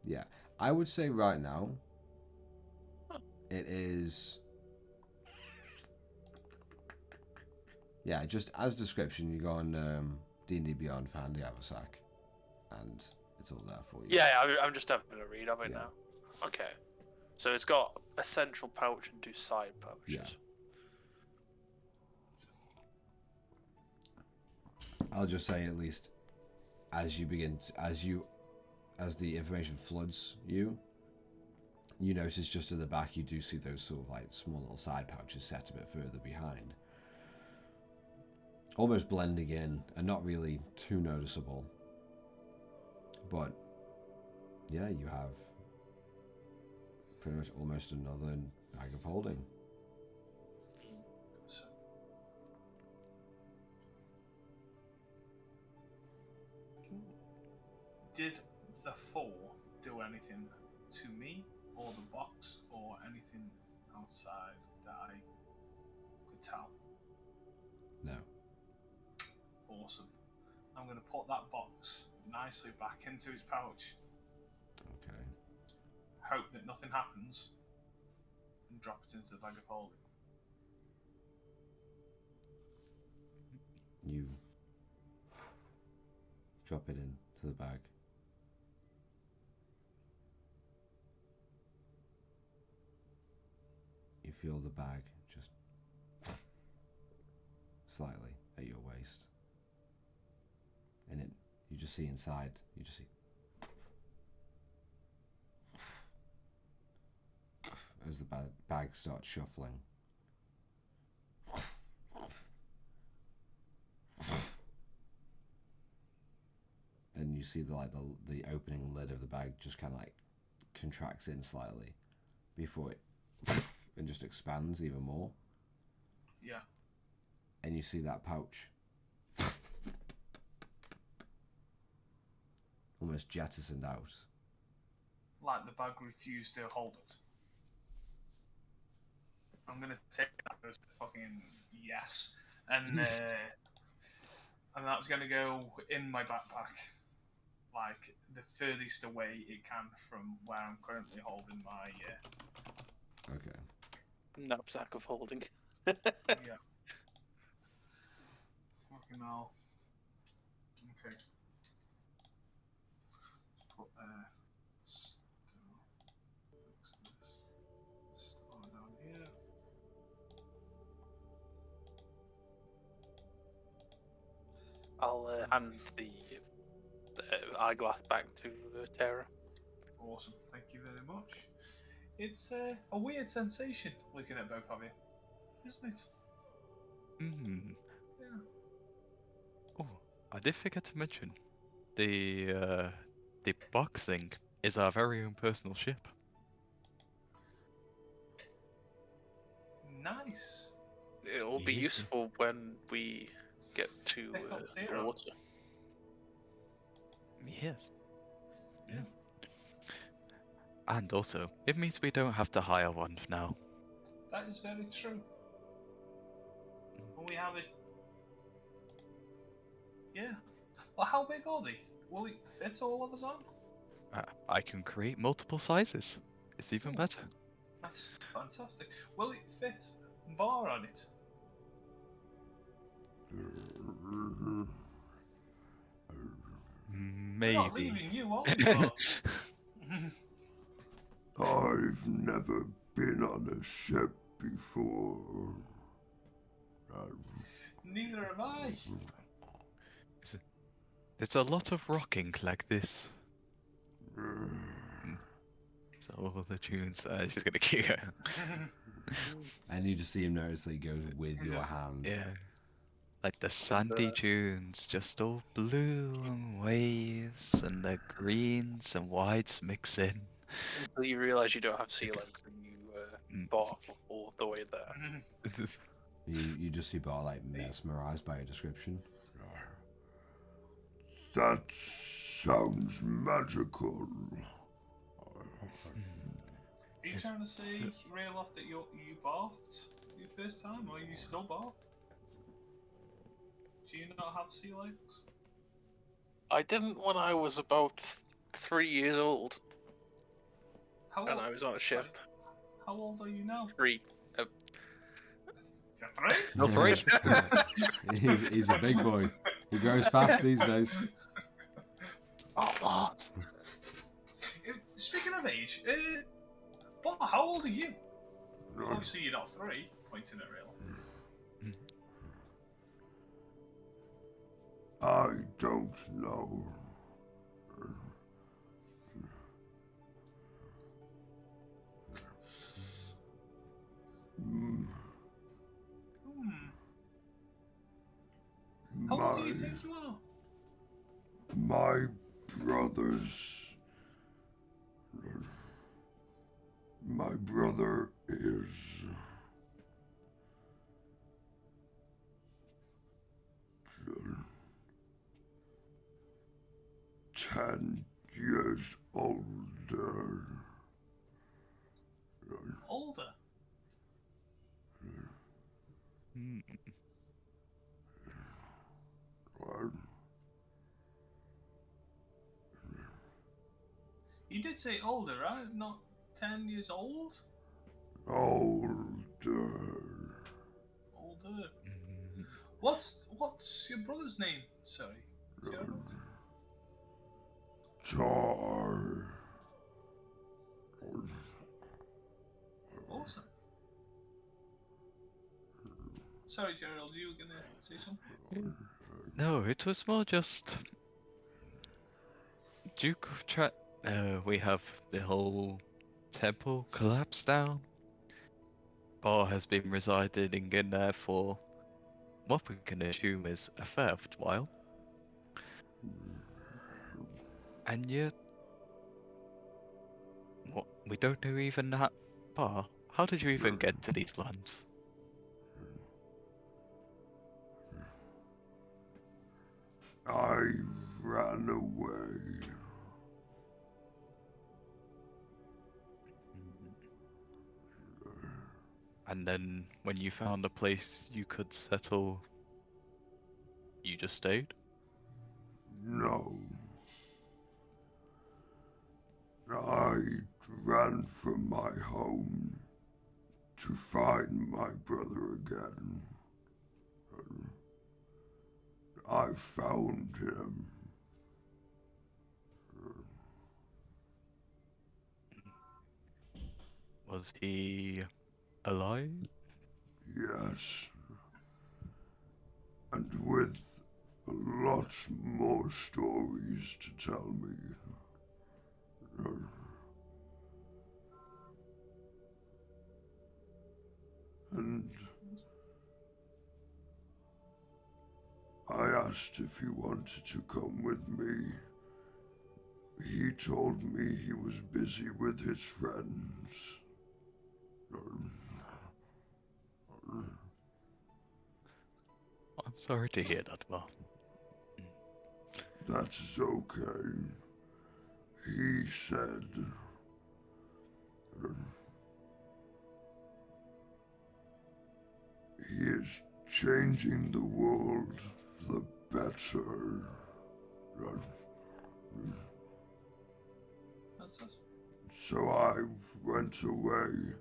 yeah, I would say right now, it is, yeah, just as description, you go on D&D Beyond for handy haversack, and it's all there for you. Yeah, I'm just having a read of it now. Okay. So it's got a central pouch and 2 side pouches. Yeah. I'll just say, at least as you begin to, as the information floods you notice just at the back you do see those sort of like small little side pouches set a bit further behind, almost blending in and not really too noticeable. But yeah, you have pretty much almost another bag of holding. Did the 4 do anything to me, or the box, or anything outside that I could tell? No. Awesome. I'm going to put that box nicely back into its pouch. Okay. Hope that nothing happens, and drop it into the bag of holding. You drop it into the bag. You feel the bag just slightly at your waist. And you just see inside, you just see as the bag starts shuffling. And you see the opening lid of the bag just kind of like contracts in slightly before it and just expands even more. Yeah. And you see that pouch almost jettisoned out. Like the bag refused to hold it. I'm gonna take that as a fucking yes, and that's gonna go in my backpack, like the furthest away it can from where I'm currently holding my. Okay. Knapsack of holding. Yeah. Fucking hell. Okay. Put star down here. I'll hand the eyeglass back to Tara. Awesome. Thank you very much. It's a weird sensation looking at both of you, isn't it? Hmm. Yeah. Oh, I did forget to mention the box thing is our very own personal ship. Nice. It'll be useful when we get to Pick up the Zero. water. Yes. Yeah. And also, it means we don't have to hire one now. That is very true. And we have it. Yeah. Well, how big are they? Will it fit all of us on? I can create multiple sizes. It's even Ooh. better. That's fantastic. Will it fit bar on it? We're not Maybe. leaving you, are we, Bar? I've never been on a ship before. Neither have I. There's a lot of rocking like this. So all the tunes, she's gonna keep going. And you just see him noticeably goes with He's your just- hand. Yeah. Like the sandy tunes, just all blue and waves, and the greens and whites mix in. Until you realise you don't have sea legs and you bark all the way there. You just see Bar like mesmerized by your description. That sounds magical. Are you trying to say, real off, that you barfed your first time, or are you still barfed? Do you not have sea legs? I didn't when I was about 3 years old, How and old? I was on a ship. How old are you now? 3. 3? No, 3. He's a big boy. He grows fast these days. Oh, what? Speaking of age, But how old are you? Obviously, you're not 3. Pointing at Real. I don't know. How old do you think you are? My brothers. My brother is 10 years older. Older? You did say older, right? Not 10 years old? Older. Older. What's your brother's name? Sorry, Gerald. Tar. Awesome. Sorry, Gerald, you were gonna say something? No, it was more just Duke of we have the whole temple collapsed down. Bar has been residing in there for what we can assume is a fair while. And yet, what, we don't know even that Bar. How did you even get to these lands? I ran away. And then when you found a place you could settle, you just stayed? No. I ran from my home to find my brother again. I found him. Was he alive? Yes. And with a lot more stories to tell me. And I asked if he wanted to come with me. He told me he was busy with his friends. I'm sorry to hear that, Bar. That's okay. He said he is changing the world for the better. So I went away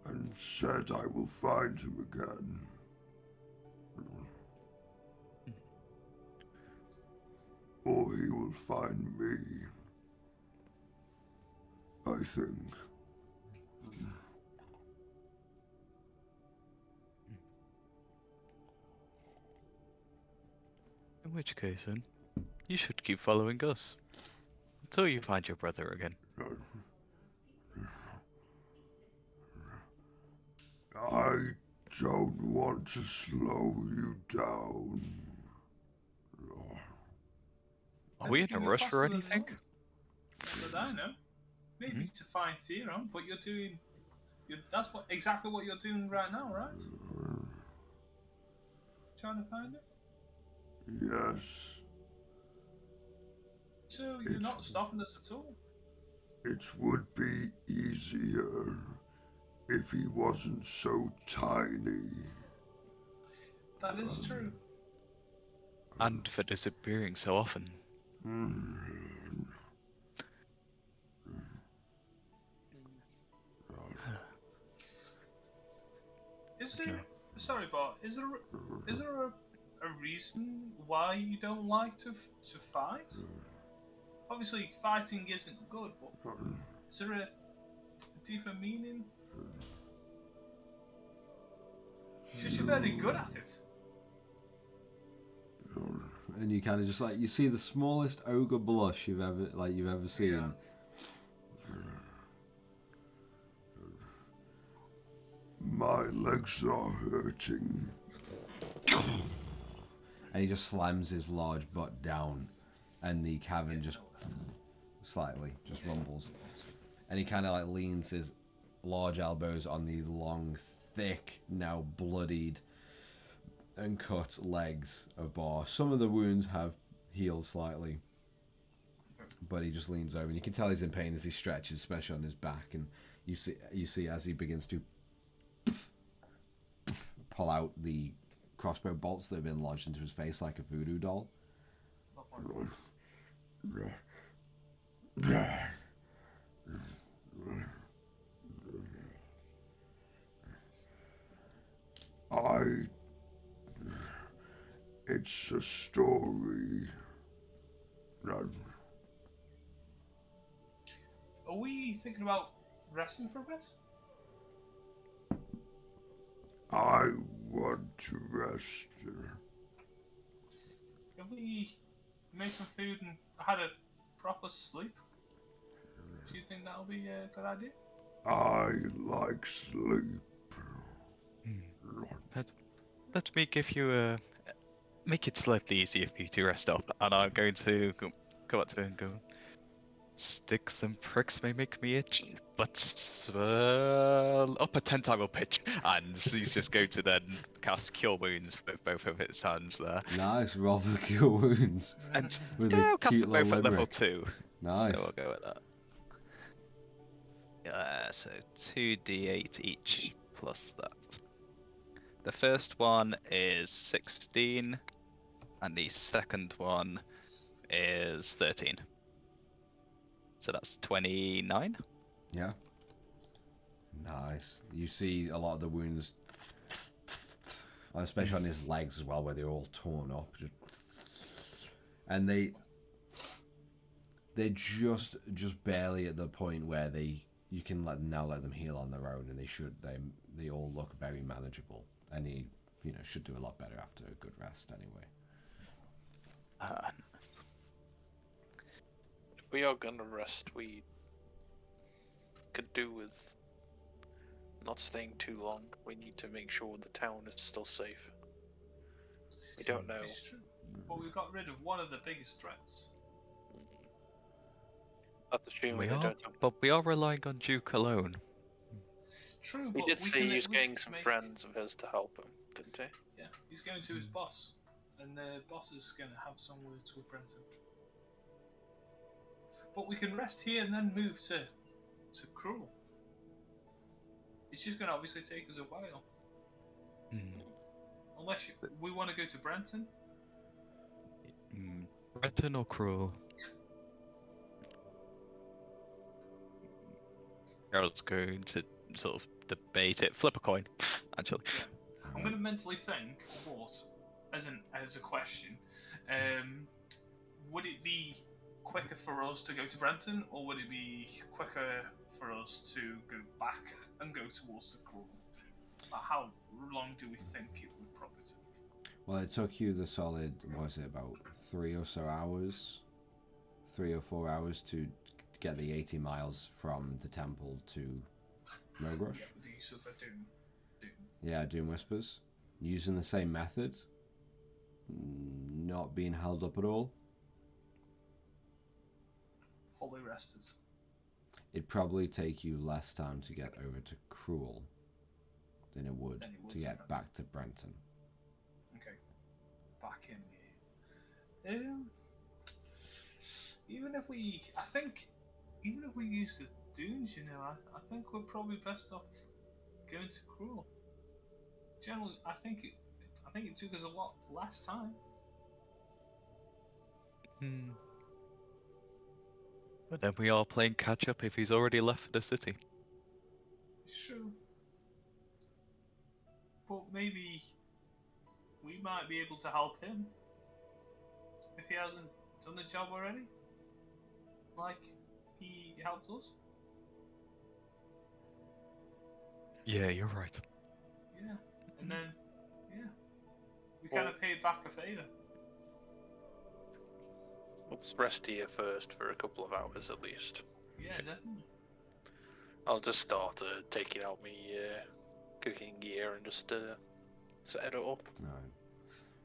and said I will find him again. Or he will find me, I think. In which case, then, you should keep following us until you find your brother again. I don't want to slow you down. Are we in a rush for anything? But I know. Maybe to find Theron, but you're doing. That's exactly what you're doing right now, right? Trying to find it? Yes. So you're not stopping us at all? It would be easier if he wasn't so tiny. That is true. And for disappearing so often. Is there? Sorry, Bart. Is there a reason why you don't like to fight? obviously fighting isn't good, but is there a deeper meaning? She's very good at it. And you kind of just like you see the smallest ogre blush you've ever seen. Yeah. My legs are hurting. And he just slams his large butt down, and the cavern just slightly just rumbles. And he kind of like leans his large elbows on the long, thick, now bloodied and cut legs of Bar. Some of the wounds have healed slightly, but he just leans over, and you can tell he's in pain as he stretches, especially on his back. And you see as he begins to pull out the crossbow bolts that have been lodged into his face like a voodoo doll. It's a story. Are we thinking about resting for a bit? I want to rest. Have we made some food and had a proper sleep? Do you think that'll be a good idea? I like sleep. Let me give you a... Make it slightly easier for you to rest up, and I'm going to go up to him and go... Sticks and pricks may make me itch, but up a 10-time pitch. And he's just going to then cast Cure Wounds with both of his hands there. Nice, roll for cure wounds. And With yeah, a I'll cast cute them both little at level limerick. 2. Nice. So we'll go with that. Yeah, so 2d8 each plus that. The first one is 16, and the second one is 13. So that's 29. Yeah. Nice. You see a lot of the wounds, especially on his legs as well, where they're all torn up. And they're just barely at the point where you can let them heal on their own, and they all look very manageable. And he should do a lot better after a good rest anyway. If we are gonna rest, we could do with not staying too long. We need to make sure the town is still safe. We don't know. It's true. But we got rid of one of the biggest threats. That's assuming they don't have... But we are relying on Duke alone. True, He but did we say can he was at getting least some make... friends of his to help him, didn't he? Yeah, he's going to his boss, and the boss is going to have some words with Brenton. But we can rest here and then move to Cruel. It's just going to obviously take us a while. Unless we want to go to Brenton. Brenton or Cruel? Harold's going to sort of debate it. Flip a coin, actually. I'm going to mentally think, what, as a question, would it be quicker for us to go to Brenton, or would it be quicker for us to go back and go towards the Cruel? How long do we think it would probably take? Well, it took you the solid, about 3 or 4 hours to get the 80 miles from the temple to Mogrush. Yeah, with the use of the Doom. Yeah, Doom Whispers. Using the same method. Not being held up at all. Fully rested. It'd probably take you less time to get over to Cruel than it would to get back to Brenton. Okay. Back in here. Even if we use the dunes, I think we're probably best off going to Cruel. Generally, I think it took us a lot less time. But then we are playing catch up if he's already left the city. It's true. But maybe we might be able to help him if he hasn't done the job already. like he helped us. Yeah, you're right. Yeah, and then we kind of paid back a favor. Let's rest here first for a couple of hours at least. Yeah, definitely. I'll just start taking out me cooking gear and just set it up. Alright.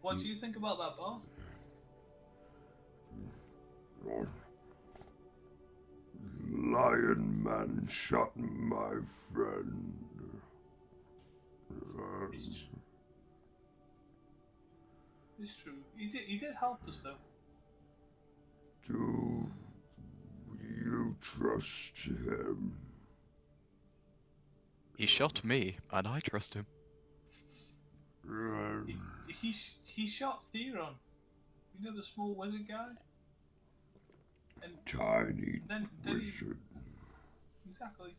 What do you think about that bar? Lion Man shot my friend. It's true. He did help us though. Do you trust him? He shot me, and I trust him. He shot Theron. You know the small wizard guy? And Tiny then wizard. Exactly.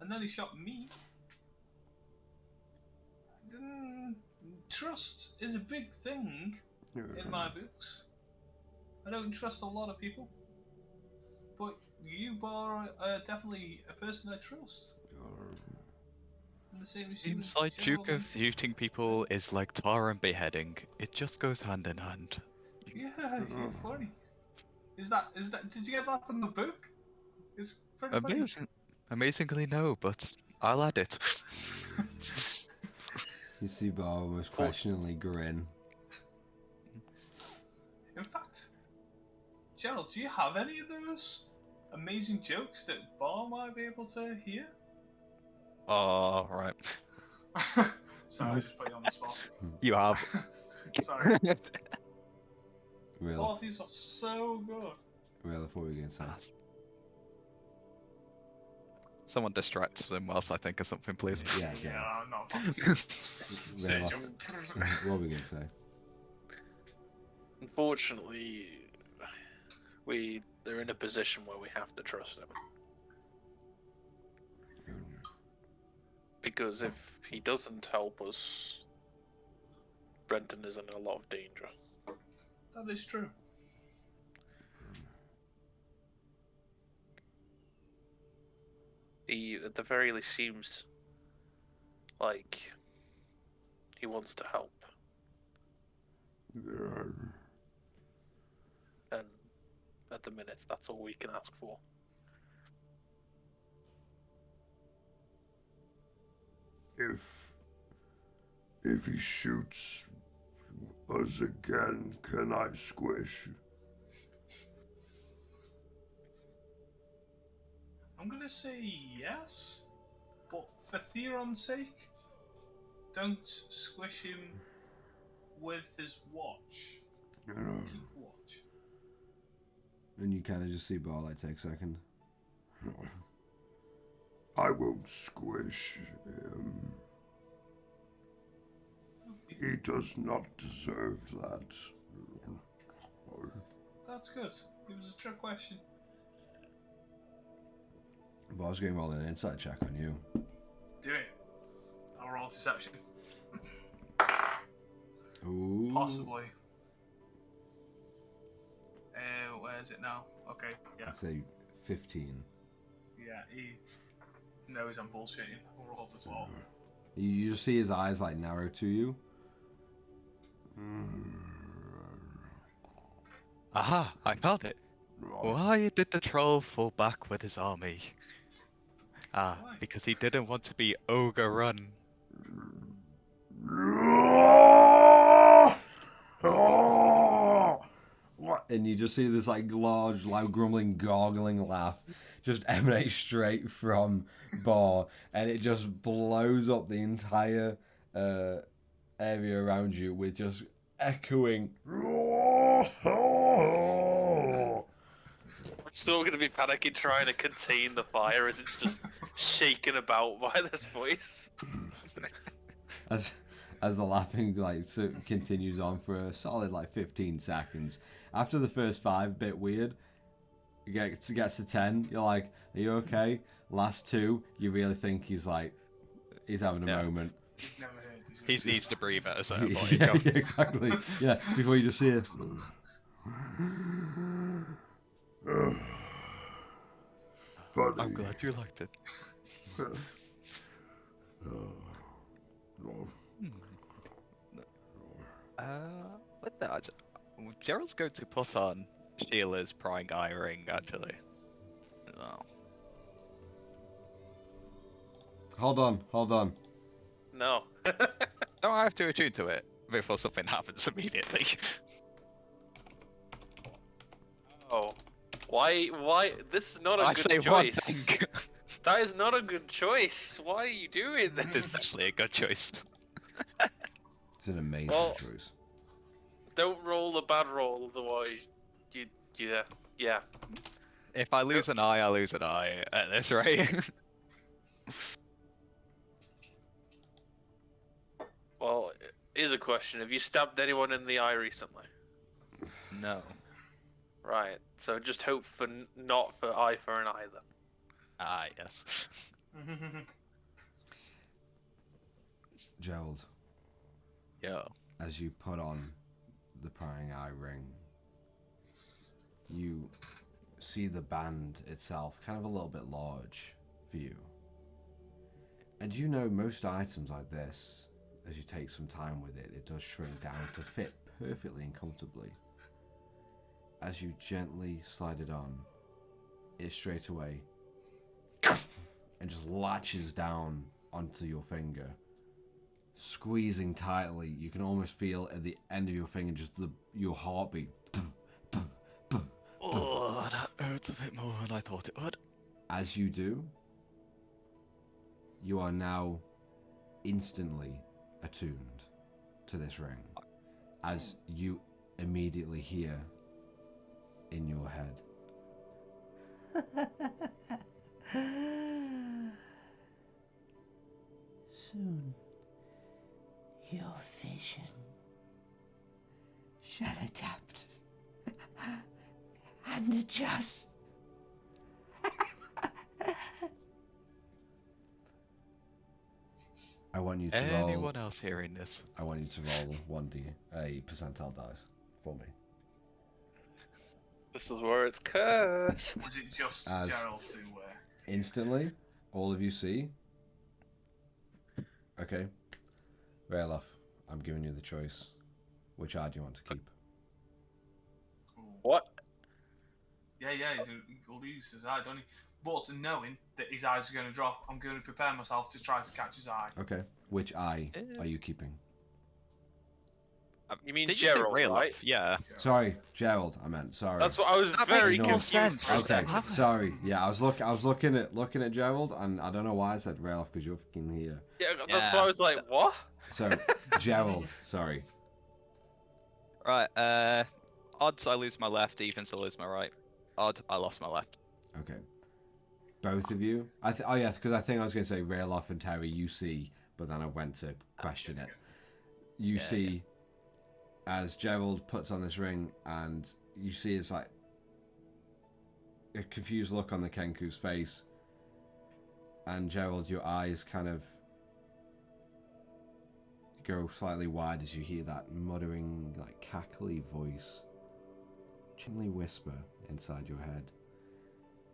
And then he shot me. Trust is a big thing in my books. I don't trust a lot of people. But you, Bar, are definitely a person I trust. And the same as you. Seems like Duke of shooting people is like tar and beheading. It just goes hand in hand. Yeah, you're funny. Is that? Did you get that from the book? It's pretty funny. Amazingly no, but I'll add it. You see Bar almost questioningly grin. In fact, Gerald, do you have any of those amazing jokes that Bar might be able to hear? Oh, right. Sorry, I just put you on the spot. You have. Sorry. Really? All of these are so good. Really, I thought we were going to say. Someone distracts them whilst I think of something, please. Yeah, I'm not Really, what were we going to say? Unfortunately, they're in a position where we have to trust him. Because if he doesn't help us, Brenton is in a lot of danger. That is true. He, at the very least, seems like he wants to help. And at the minute, that's all we can ask for. If he shoots us again, can I squish? I'm gonna say yes, but for Theron's sake, don't squish him with his watch. Keep watch. And you kind of just see Bar like take a second. I won't squish him. He does not deserve that. That's good. It was a trick question. Bar's going to roll an insight check on you. Do it. I'll roll deception. Ooh. Possibly. Where is it now? Okay, yeah. I'd say 15. Yeah, he knows I'm bullshitting. We'll roll to 12. You just see his eyes like narrow to you. Aha! I found it. Why did the troll fall back with his army? Why? Because he didn't want to be ogre run. And you just see this like large, loud, grumbling, gargling laugh just emanate straight from Bar, and it just blows up the entire area around you with just echoing. I'm still going to be panicking trying to contain the fire as it's just shaken about by this voice. As the laughing like continues on for a solid like 15 seconds. After the first 5, bit weird. You gets to 10, you're like, are you okay? Last 2, you really think he's having a moment. Never heard this. He needs to breathe at a certain point. Yeah, exactly. Yeah, before you just hear. funny. I'm glad you liked it. No. What the? Gerald's going to put on Sheila's prying eye ring, actually. Oh. Hold on. No. No, I have to attune to it before something happens immediately. Oh. Why? This is not a I good say choice. one thing. That is not a good choice. Why are you doing It's this? actually a good choice. It's an amazing Well- choice. Don't roll the bad roll, otherwise, yeah. If I lose an eye, I lose an eye at this rate. Well, here's a question: have you stabbed anyone in the eye recently? No. Right. So just hope for not for eye for an eye then. Ah, yes. Gerald, Yo. as you put on the prying eye ring, you see the band itself kind of a little bit large for you. And you know most items like this, as you take some time with it, it does shrink down to fit perfectly and comfortably. As you gently slide it on, it straight away and just latches down onto your finger, squeezing tightly. You can almost feel at the end of your finger just your heartbeat. Oh, that hurts a bit more than I thought it would. As you do, you are now instantly attuned to this ring, as you immediately hear in your head, soon your vision shall adapt and adjust. I want you to Anyone else hearing this? I want you to roll 1d a percentile dice for me. This is where it's cursed. Was it just As- Gerald to Instantly, all of you see. Okay, Rayloff, I'm giving you the choice. Which eye do you want to keep? What? Yeah, he'll lose his eye, don't he? But knowing that his eyes are going to drop, I'm going to prepare myself to try to catch his eye. Okay, which eye are you keeping? You mean Did you say Gerald, real right? life? Yeah. Sorry, Gerald. I meant sorry. That's what I was That very makes more confused sense. for a Okay, second. sorry. Yeah, I was looking at Gerald, and I don't know why I said Rayloff because you're fucking here. Yeah, that's Yeah. why I was like, what? So Gerald, sorry. Right, odds I lose my left, evens I lose my right. Odd, I lost my left. Okay, both of you. Oh yeah, because I think I was going to say Rayloff and Terry. You see, but then I went to question it. You Yeah, see, as Gerald puts on this ring, and you see it's like a confused look on the Kenku's face, and Gerald, your eyes kind of go slightly wide as you hear that muttering, like cackly voice, gently whisper inside your head,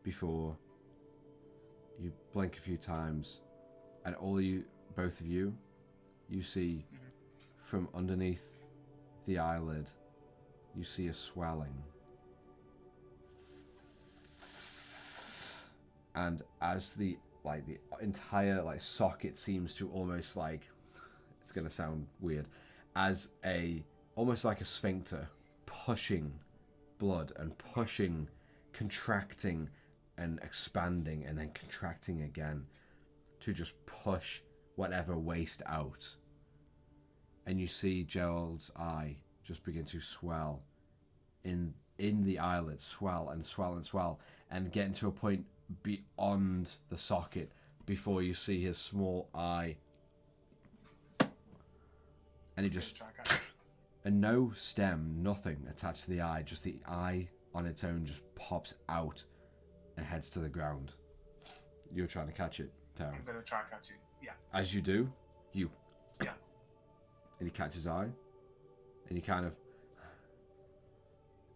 before you blink a few times, and both of you see from underneath the eyelid, you see a swelling. And as the entire socket seems to almost it's gonna sound weird, as almost like a sphincter pushing blood and pushing, contracting and expanding and then contracting again to just push whatever waste out. And you see Gerald's eye just begin to swell in the eyelid, swell and swell and swell, and getting to a point beyond the socket before you see his small eye, and it just and no stem, nothing attached to the eye, just the eye on its own just pops out and heads to the ground. You're trying to catch it, Tara. I'm going to try and catch it. Yeah. As you do, Yeah. and you catch his eye, and you kind of,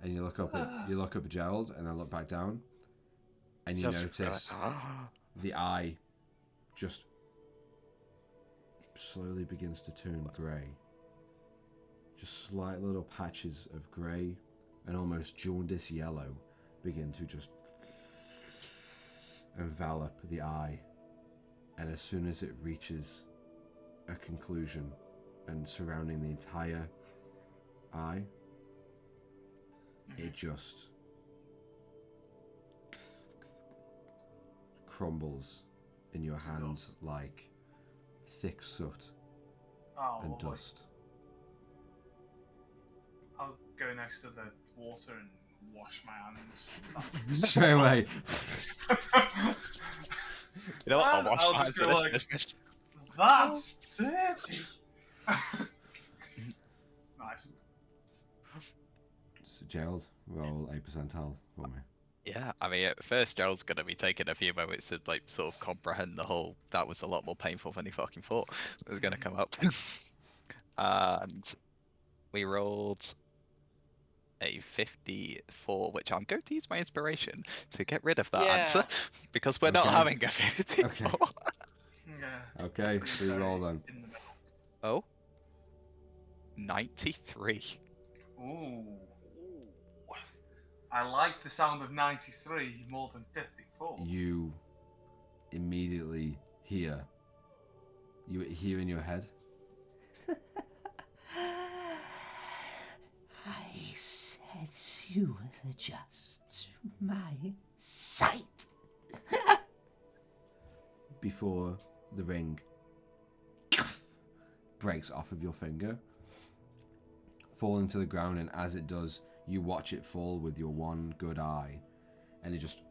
and you look up at Gerald, and then look back down, and you Just notice the eye just slowly begins to turn grey. Just slight little patches of grey and almost jaundice yellow begin to just envelop the eye, and as soon as it reaches a conclusion and surrounding the entire eye, it just crumbles in your hands like thick soot and lovely. dust. I'll go next to the water and wash my hands. Straight away. You know what? And I'll wash I'll my just hands of go this like, business. That's dirty. Nice. So Gerald, roll a percentile for me. Yeah, I mean, at first Gerald's gonna be taking a few moments to like sort of comprehend the whole. That was a lot more painful than he fucking thought it was gonna come up. And we rolled a 54, which I'm going to use my inspiration to get rid of that answer because we're not Okay. having a 54. Okay. Yeah. Okay, re-roll then. In the middle. Oh, 93. Ooh. I like the sound of 93 more than 54. You immediately hear in your head. I said you would adjust to my sight. Before the ring breaks off of your finger, falling to the ground, and as it does, you watch it fall with your one good eye, and it just,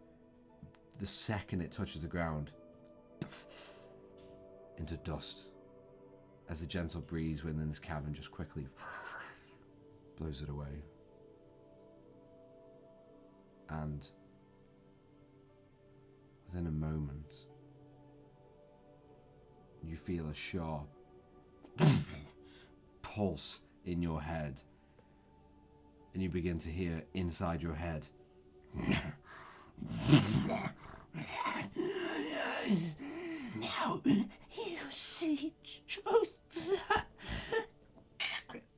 the second it touches the ground, into dust, as the gentle breeze within this cavern just quickly blows it away. And within a moment, you feel a sharp pulse in your head, and you begin to hear inside your head, now you see truth.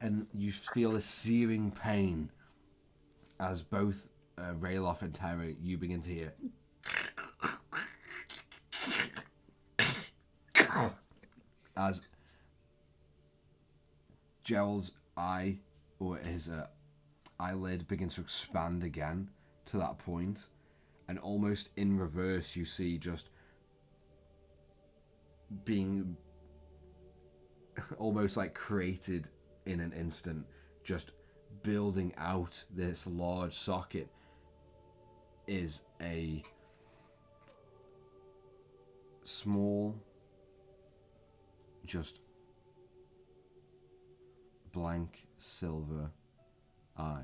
and you feel a searing pain as both Rayloff and Terra, you begin to hear as Gerald's eye, or his eyelid, begins to expand again to that point, and almost in reverse you see just being almost like created in an instant, just building out this large socket is a small, just blank silver eye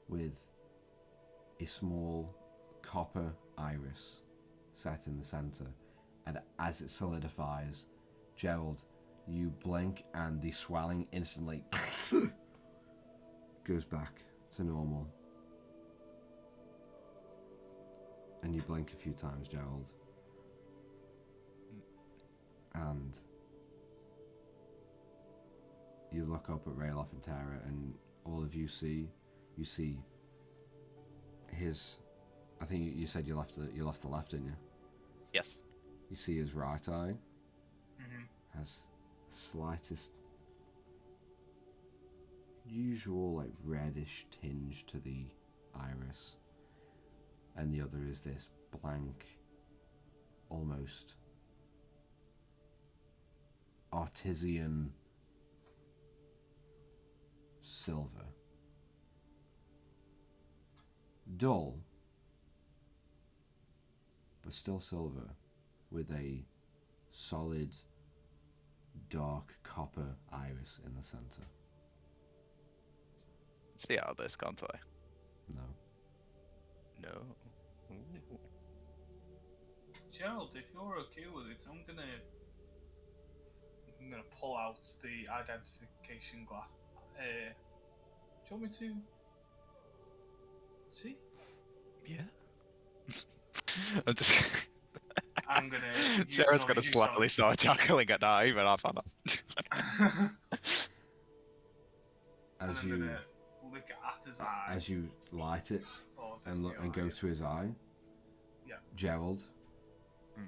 with a small copper iris set in the center, and as it solidifies, Gerald, you blink and the swelling instantly goes back to normal. And you blink a few times, Gerald, and you look up at Rayloff and Tara, and all of you see his, I think you said you lost the left, didn't you? Yes. You see his right eye Mm-hmm. has the slightest usual like reddish tinge to the iris, and the other is this blank, almost artisan silver, dull but still silver, with a solid dark copper iris in the center. See how this, can't I? No. No. Ooh. Gerald, if you're okay with it, I'm gonna pull out the identification glass. Do you want me to see? Yeah. I'm just. I'm gonna. use Jared's another gonna use slowly of- start chuckling at that, even I found that. And As I'm you gonna look at his eye. as you light it or and his look new and go eye. to his eye, Yeah. Gerald, Mm.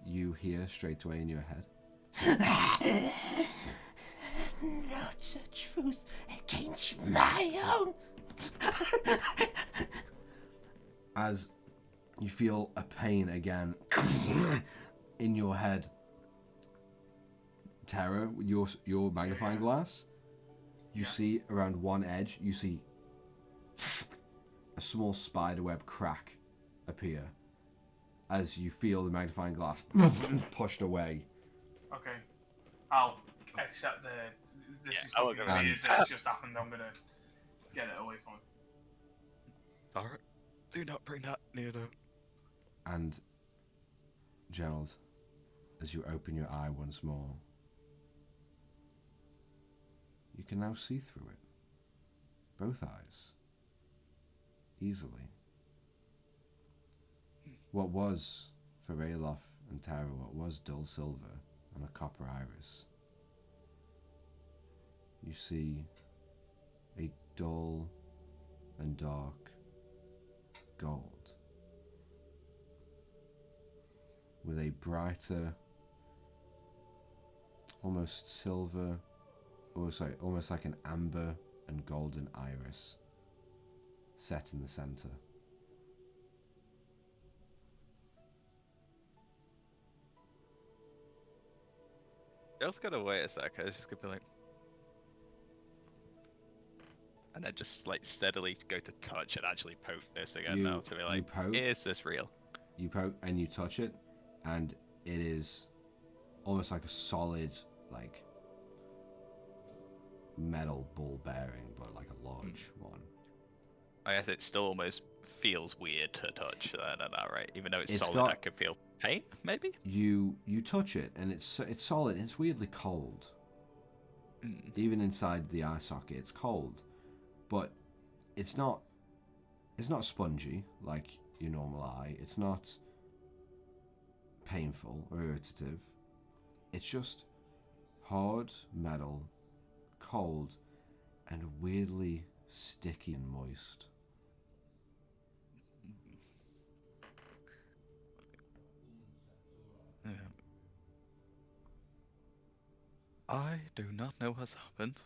you hear straight away in your head. Not a truth against my own. As you feel a pain again in your head, Terra, with your magnifying glass, you see around one edge, you see a small spiderweb crack appear as you feel the magnifying glass pushed away. Okay. I'll accept the. This is I'll fucking go weird. This just happened. I'm gonna get it away from him. Alright. Do not bring that near though. And Gerald, as you open your eye once more, you can now see through it. Both eyes. Easily. What was, for Rayloff and Tara, what was dull silver and a copper iris, you see a dull and dark gold with a brighter, almost silver, or sorry, almost like an amber and golden iris set in the center. Just gotta wait a sec. I was just gonna be like, and then just like steadily go to touch and actually poke this again now to be You like, poke, is this real? you poke and you touch it, and it is almost like a solid, like metal ball bearing, but like a large one. I guess it still almost feels weird to touch that, right? Even though it's It's solid, got- I could feel pain, maybe? You touch it, and it's solid. It's weirdly cold. Even inside the eye socket, it's cold, but it's not spongy like your normal eye. It's not painful or irritative. It's just hard metal, cold, and weirdly sticky and moist. Yeah. I do not know what's happened.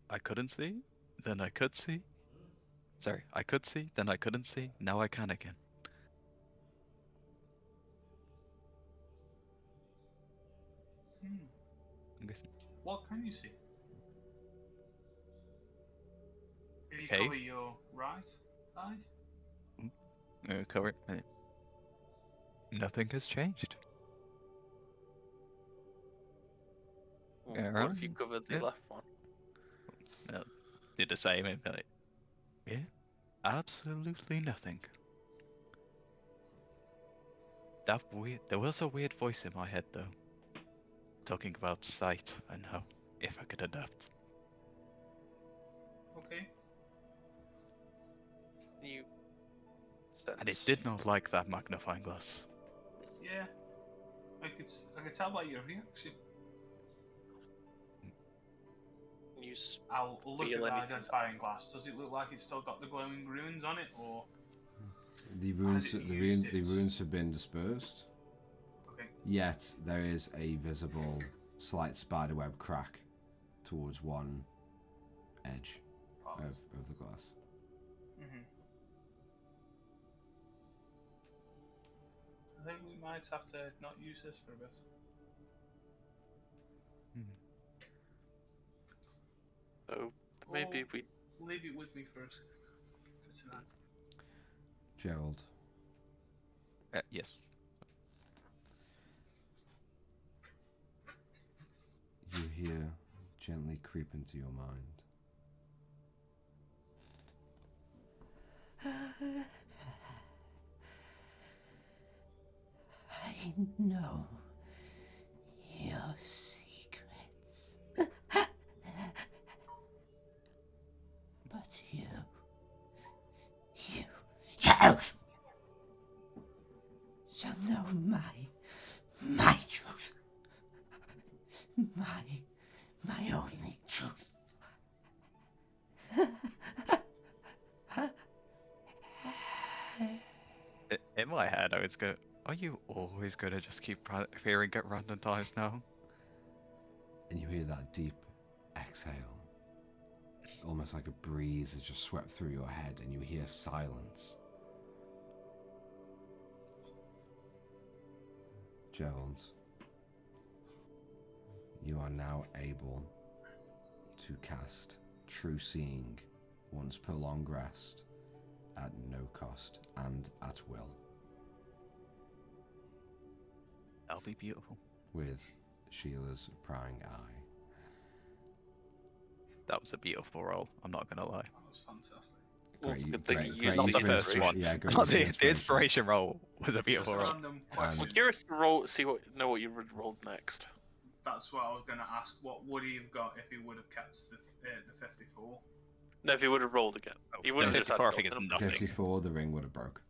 I couldn't see, then I could see. Sorry, I could see, then I couldn't see. Now I can again. I'm guessing. What can you see? If you Okay. cover your right eye? Cover it. Nothing has changed. What if you covered the Yeah. left one? Do the same and be like, yeah, absolutely nothing. There was a weird voice in my head though, talking about sight and how if I could adapt. Okay. You And it sense did not like that magnifying glass. Yeah. I could tell by your reaction. you I'll look at feel the anything? identifying glass. Does it look like it's still got the glowing runes on it, or The runes, it the used runes have been dispersed. okay? Yet there is a visible slight spiderweb crack towards one edge Part. of the glass. I think we might have to not use this for a bit. So maybe Or we leave it with me for tonight. Gerald, Yes. you hear gently creep into your mind. I know your secrets. But truth shall know my truth. My only truth. In my head, I was go. Are you always gonna just keep hearing it random times now? And you hear that deep exhale. Almost like a breeze has just swept through your head, and you hear silence. Gerald, you are now able to cast True Seeing once per long rest at no cost and at will. That'll be beautiful. With Sheila's prying eye. That was a beautiful roll, I'm not gonna lie. That was fantastic. Well, it's a good thing you great used Not the the first inspiration. one. Yeah, great Not use of the inspiration roll was a beautiful Just a roll. random question. I'm curious to roll, know what you rolled next. That's what I was going to ask. What would he have got if he would have kept the 54? No, if he would have rolled again. He would have just had 54, I think it's nothing. nothing. 54, the ring would have broke.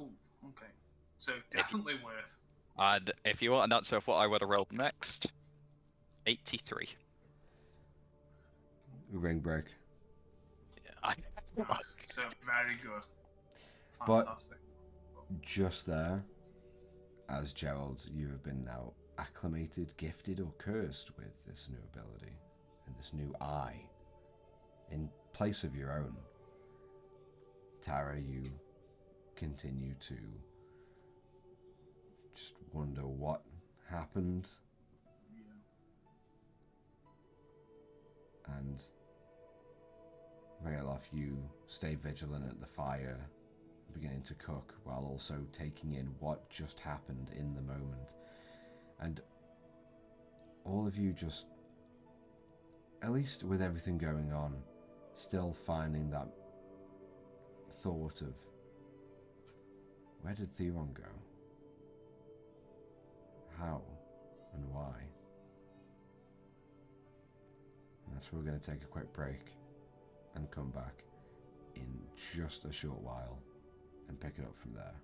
Ooh, okay. So definitely worth. And if you want an answer of what I would have rolled next, 83. Ring break. Yeah. Nice. So very good. But- Fantastic. Just there, as Gerald, you have been now acclimated, gifted, or cursed with this new ability and this new eye in place of your own. Tara, you continue to just wonder what happened, and Rayloff, you stay vigilant at the fire, beginning to cook while also taking in what just happened in the moment. And all of you just, at least with everything going on, still finding that thought of, where did Theron go? How and why? And that's where we're going to take a quick break and come back in just a short while and pick it up from there.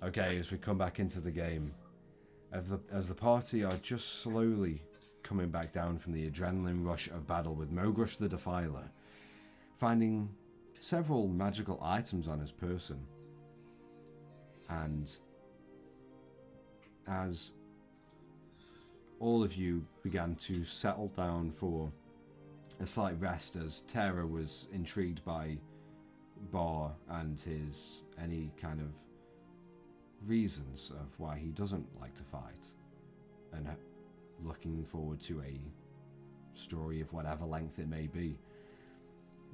Okay, as we come back into the game, as the party are just slowly coming back down from the adrenaline rush of battle with Mogrush the Defiler, finding several magical items on his person, and as all of you began to settle down for a slight rest, as Terra was intrigued by Bar and his any kind of reasons of why he doesn't like to fight, and looking forward to a story of whatever length it may be.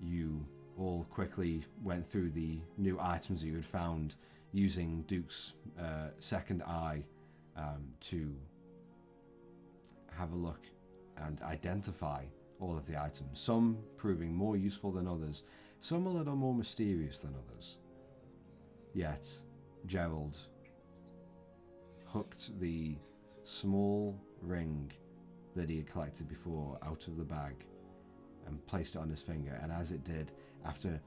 You all quickly went through the new items that you had found using Duke's second eye to have a look and identify all of the items, some proving more useful than others, some a little more mysterious than others. Yet, Gerald hooked the small ring that he had collected before out of the bag and placed it on his finger, and as it did, after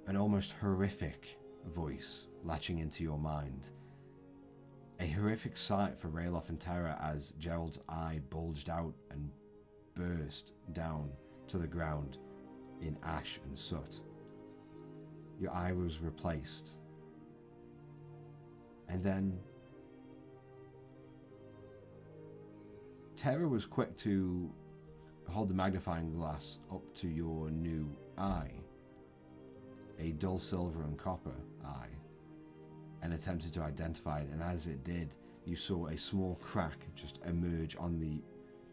an almost horrific voice latching into your mind, a horrific sight for Ralof and Terra as Gerald's eye bulged out and burst down to the ground in ash and soot. Your eye was replaced. And then Terra was quick to hold the magnifying glass up to your new eye, a dull silver and copper eye, and attempted to identify it, and as it did, you saw a small crack just emerge on the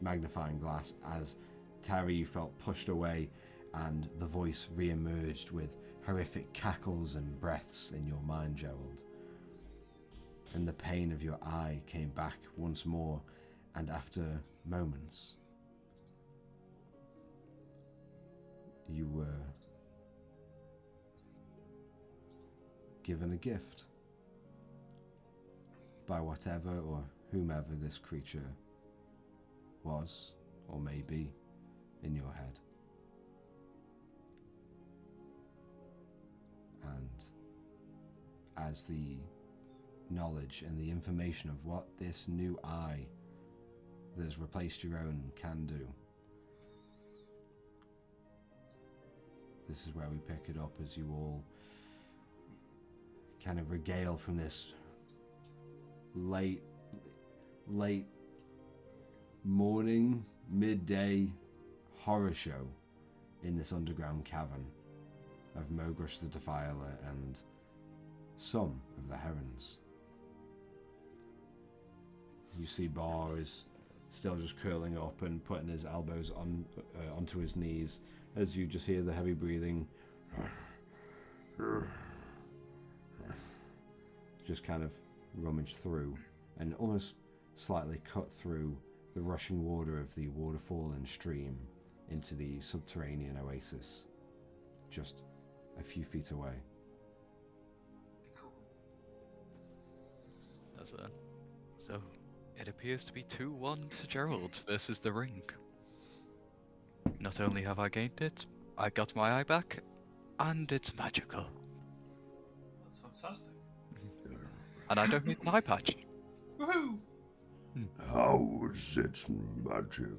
magnifying glass as Terra, you felt pushed away, and the voice re-emerged with horrific cackles and breaths in your mind, Gerald. And the pain of your eye came back once more, and after moments, you were given a gift by whatever or whomever this creature was or may be in your head. And as the knowledge and the information of what this new eye that has replaced your own can do, this is where we pick it up as you all kind of regale from this late morning, midday horror show in this underground cavern of Mogrush the Defiler and some of the herons. You see Bar is still just curling up and putting his elbows onto his knees as you just hear the heavy breathing just kind of rummage through and almost slightly cut through the rushing water of the waterfall and stream into the subterranean oasis just a few feet away. Cool. So it appears to be 2-1 to Gerald versus the ring. Not only have I gained it, I got my eye back, and it's magical. That's fantastic. And I don't need an eye patch. Woohoo! How is it magic?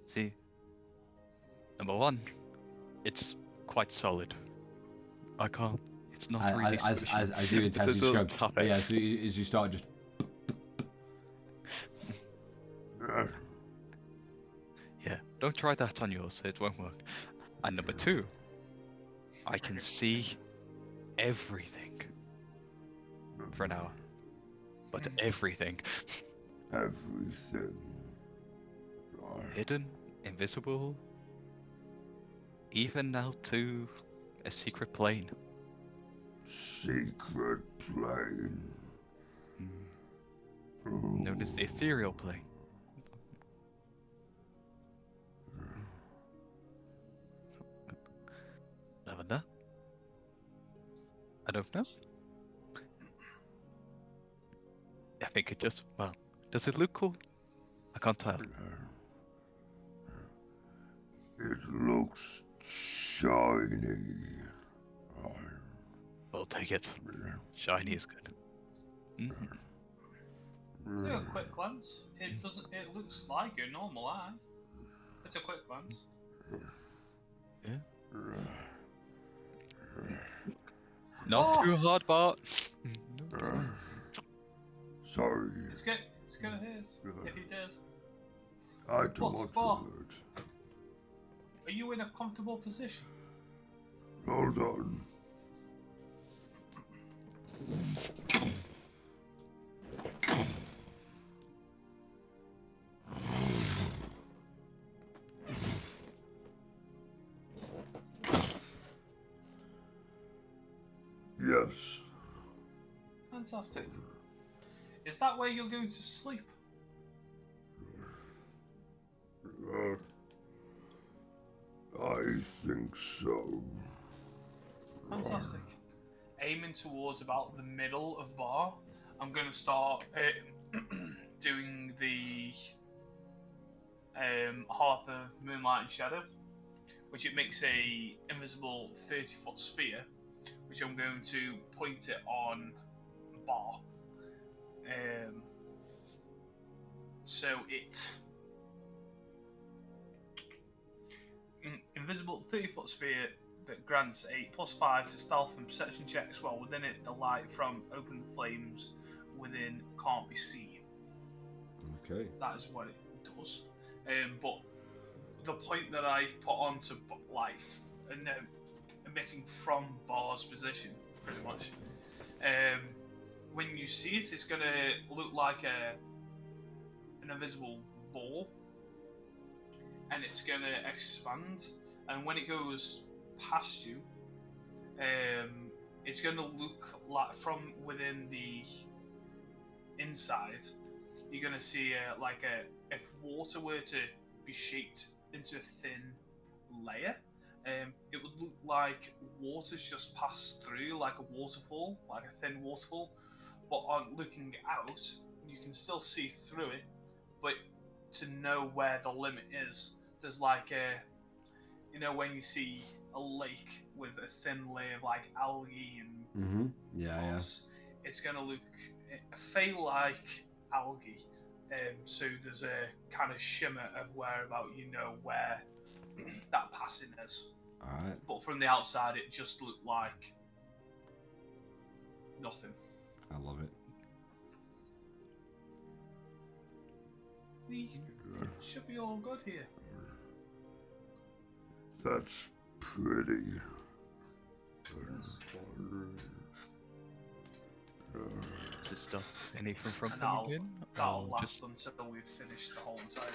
See, number one, it's quite solid. I can't. It's not really squishy. As I do It's a intensely little scrub. tough. Yeah, so as you start just Yeah, don't try that on yours, it won't work. And number two, I can see everything for an hour. But everything. Everything. Hidden, invisible, even out to a secret plane. Secret plane. Known as the ethereal plane. Lavender? I don't know. I think it just, well, does it look cool? I can't tell. It looks shiny. I'll take it. Shiny is good. Do a quick glance. It doesn't. It looks like a normal eye. It's a quick glance. Yeah. Not too hard, Bart. Sorry, It's gonna hurt if he does. I don't What's want for? to hurt. Are you in a comfortable position? Hold on. Yes. Fantastic. Is that where you're going to sleep? I think so. Fantastic. Aiming towards about the middle of bar, I'm going to start doing the Hearth of Moonlight and Shadow, which it makes a invisible 30-foot sphere, which I'm going to point it on bar. So it invisible 30-foot sphere that grants a +5 to stealth and perception checks while within it the light from open flames within can't be seen. Okay. That is what it does. But the point that I put onto life and emitting from Bar's position, pretty much. When you see it, it's going to look like an invisible ball, and it's going to expand. And when it goes past you, it's going to look like from within the inside. You're going to see if water were to be shaped into a thin layer, it would look like water's just passed through, like a waterfall, like a thin waterfall. But on looking out, you can still see through it. But to know where the limit is, there's like when you see a lake with a thin layer of like algae and moss, it's gonna look feel like algae. So there's a kind of shimmer of where that passing is. Alright. But from the outside, it just looked like nothing. I love it. We should be all good here. That's pretty. Does this stop anything from And coming in? that'll Or last until we've finished the whole entire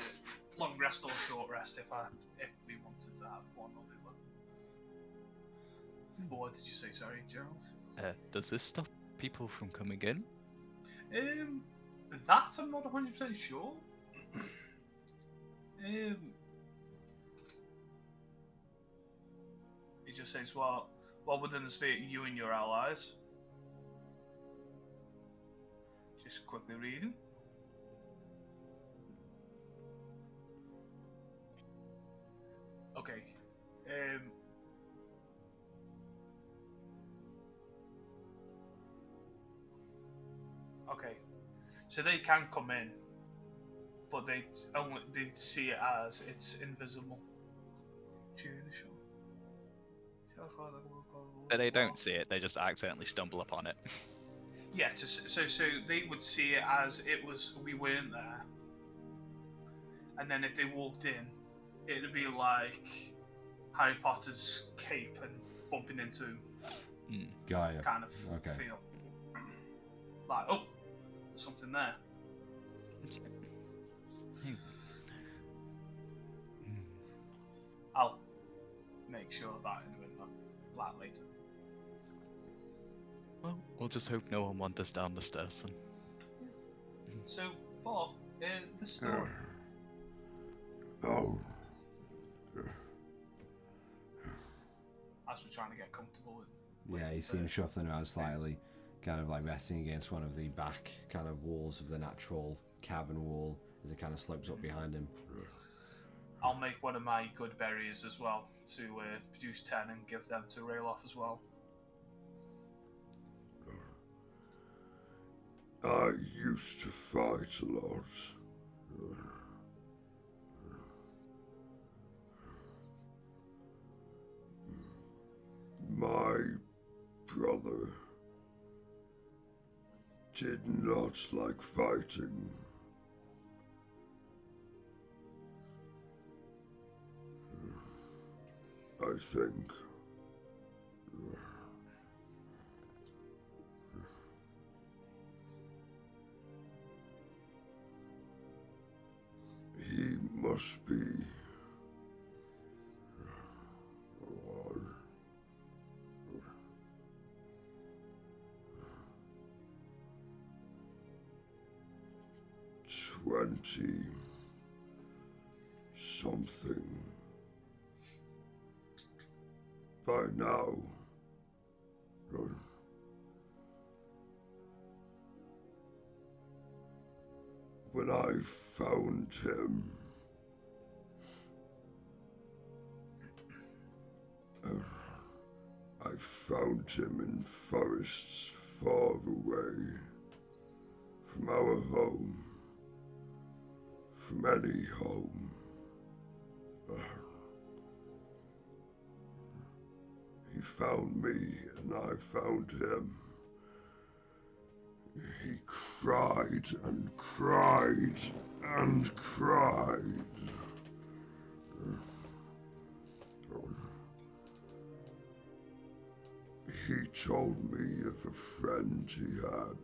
long rest or short rest if we wanted to have one or the other. But what did you say, sorry, Gerald? does this stop people from coming in? That I'm not 100% sure. It just says, well within the sphere, you and your allies. Just quickly reading. Okay. Okay. So they can come in, but they see it as it's invisible. But they don't see it, they just accidentally stumble upon it. Yeah, so they would see it as we weren't there, and then if they walked in, it'd be like Harry Potter's cape and bumping into him. Gaia. Kind of Okay. feel like, oh, there's something there. I'll make sure of that in a lot later. Well, we'll just hope no one wanders down the stairs then. So, Bob, the story. Oh. As we're trying to get comfortable with. Yeah, you see him shuffling around slightly, kind of like resting against one of the back kind of walls of the natural cavern wall as it kind of slopes up behind him. I'll make one of my good berries as well to produce 10 and give them to Rayloff as well. I used to fight a lot. My brother did not like fighting. I think. He must be 20 something by now. When I found him, I found him in forests far away from our home, from any home. He found me and I found him. He cried and cried and cried. He told me of a friend he had.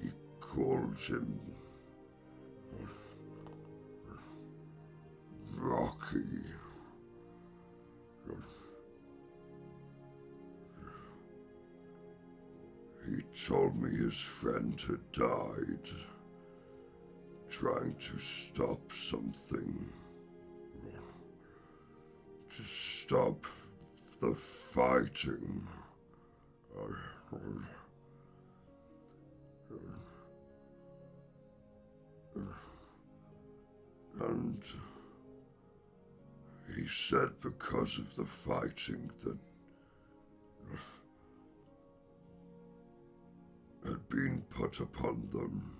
He called him Rocky. He told me his friend had died trying to stop something, to stop the fighting. And he said because of the fighting that had been put upon them,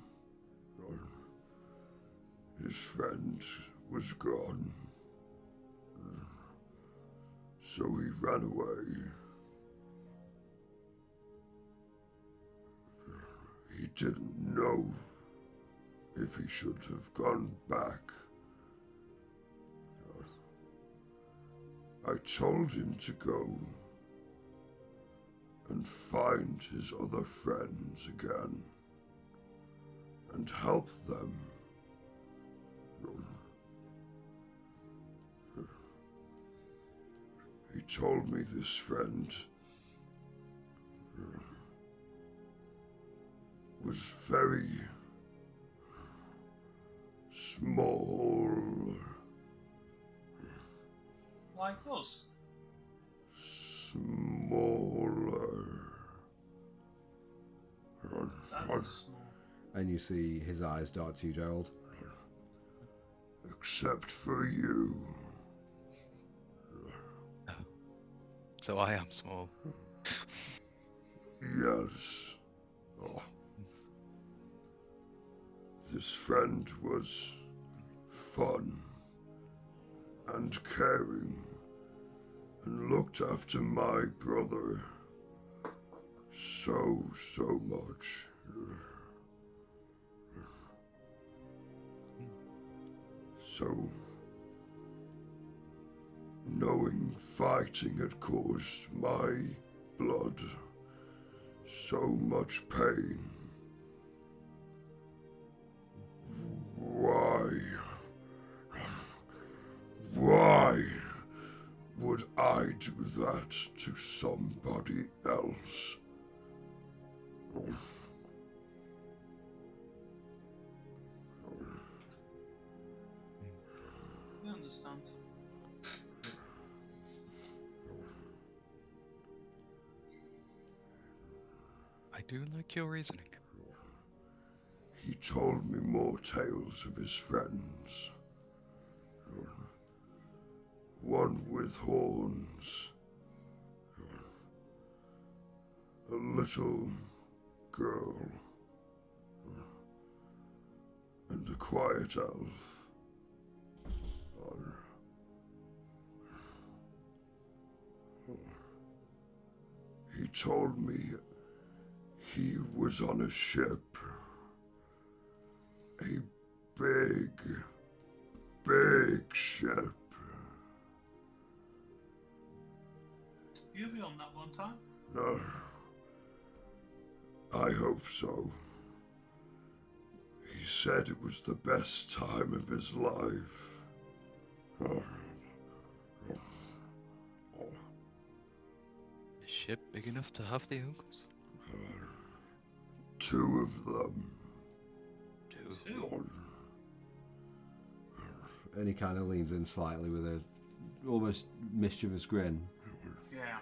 his friend was gone. So he ran away. He didn't know if he should have gone back. I told him to go and find his other friends again and help them. He told me this friend was very small. Like us. Smaller. That is small. And you see his eyes dart to you, Gerald. Except for you. So I am small. Yes. Oh. This friend was fun and caring and looked after my brother so much. So, knowing fighting had caused my blood so much pain, why would I do that to somebody else? You understand. I do like your reasoning. He told me more tales of his friends. One with horns. A little girl and a quiet elf. He told me he was on a ship. A big, big ship. You'll be on that one time. No. I hope so. He said it was the best time of his life. Is ship big enough to have the ogres? 2 of them. Two. And he kind of leans in slightly with a almost mischievous grin. Yeah.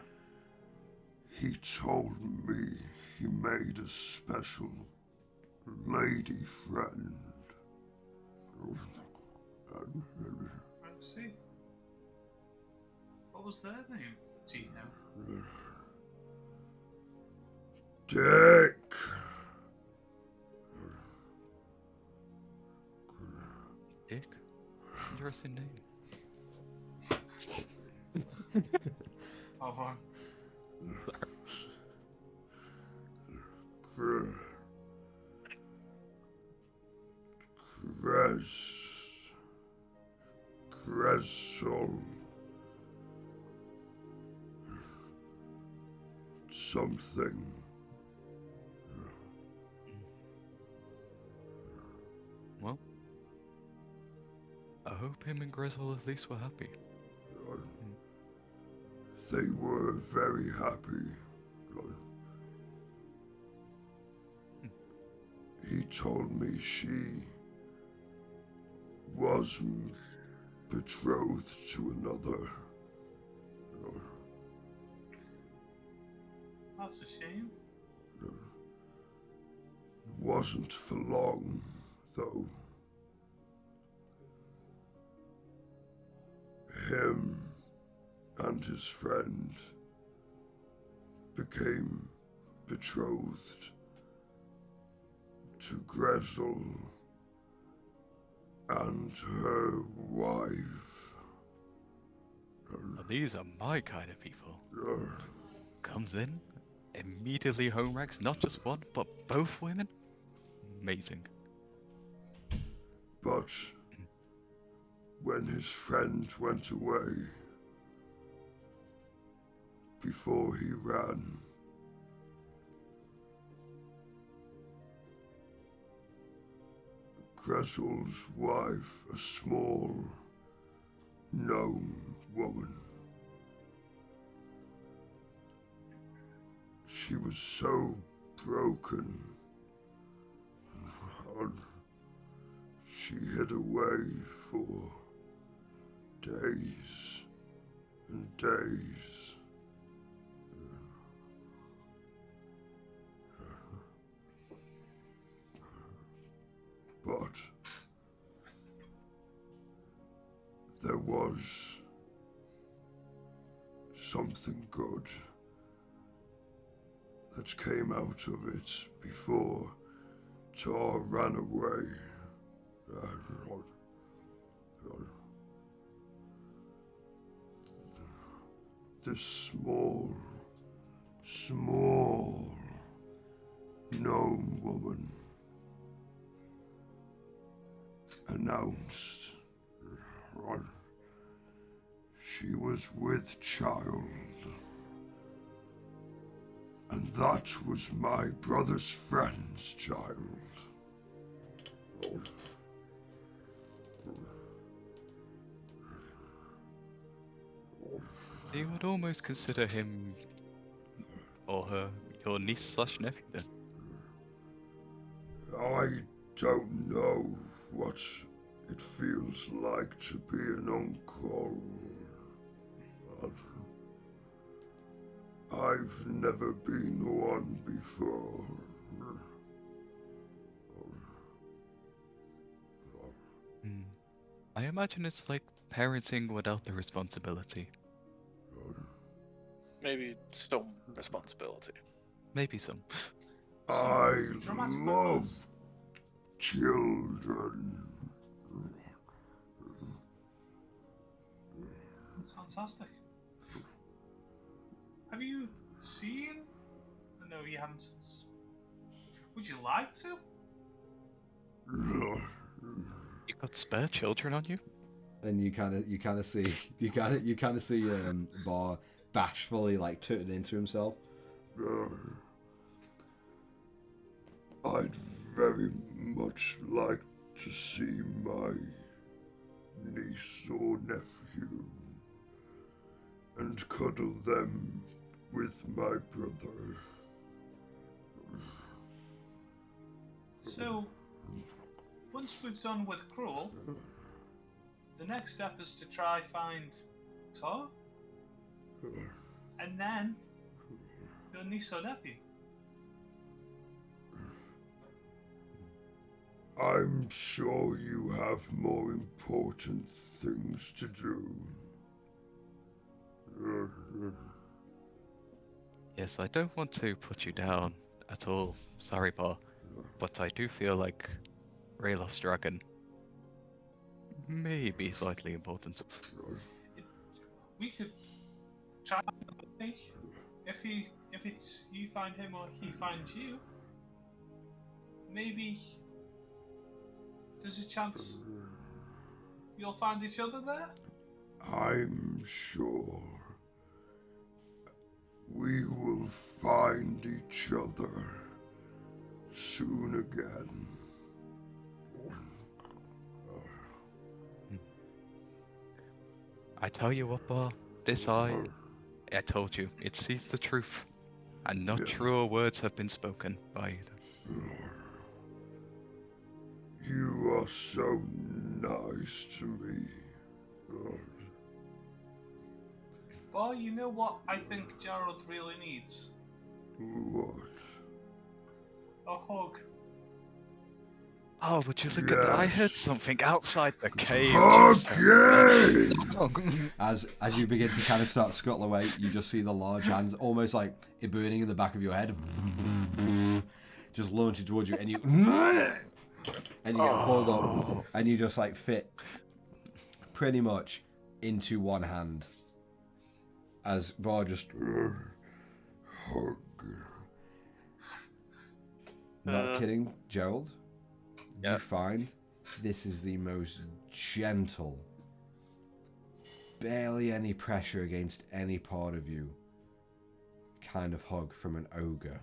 He told me he made a special lady friend. I see. What was their name? Do you know? Dick. Dick? Interesting name. Hold on. Gressel. Something. Well, I hope him and Grizzle at least were happy. They were very happy. He told me she was betrothed to another. That's a shame. Wasn't for long, though. Him and his friend became betrothed to Gretel and her wife. These are my kind of people. Comes in, immediately home wrecks not just one, but both women. Amazing. But when his friend went away, before he ran, Gretel's wife, a small gnome woman, she was so broken, and she hid away for days and days. But there was something good that came out of it before Tar ran away. This small gnome woman announced she was with child, and that was my brother's friend's child. You would almost consider him or her your niece/nephew then. I don't know what it feels like to be an uncle. I've never been one before. I imagine it's like parenting without the responsibility. Maybe some responsibility. Maybe some. I dramatic like love this. children. That's fantastic. Have you seen? No, you haven't. Would you like to? You got spare children on you? And you kind of see Bar bashfully like turning into himself. I'd very much like to see my niece or nephew and cuddle them with my brother. So, once we've done with Cruel, the next step is to try find Tor, and then your niece or nephew. I'm sure you have more important things to do. Yes, I don't want to put you down at all. Sorry, Pa. But I do feel like Rayloff's dragon may be slightly important. We could try if it's you find him or he finds you. Maybe there's a chance you'll find each other there. I'm sure we will find each other soon again. I tell you what, Bar, this eye, I told you, it sees the truth. And not truer words have been spoken by you. You are so nice to me. Boy, you know what I think Gerald really needs? What? A hug. Oh, would you look at that? I heard Yes. something outside the cave. Okay! As you begin to kind of start scuttle away, you just see the large hands, almost like it burning in the back of your head, just launching towards you, and you get pulled up, and you just like fit pretty much into one hand. As Var just Hug. not kidding, Gerald. Yeah. You find this is the most gentle, barely any pressure against any part of you kind of hug from an ogre.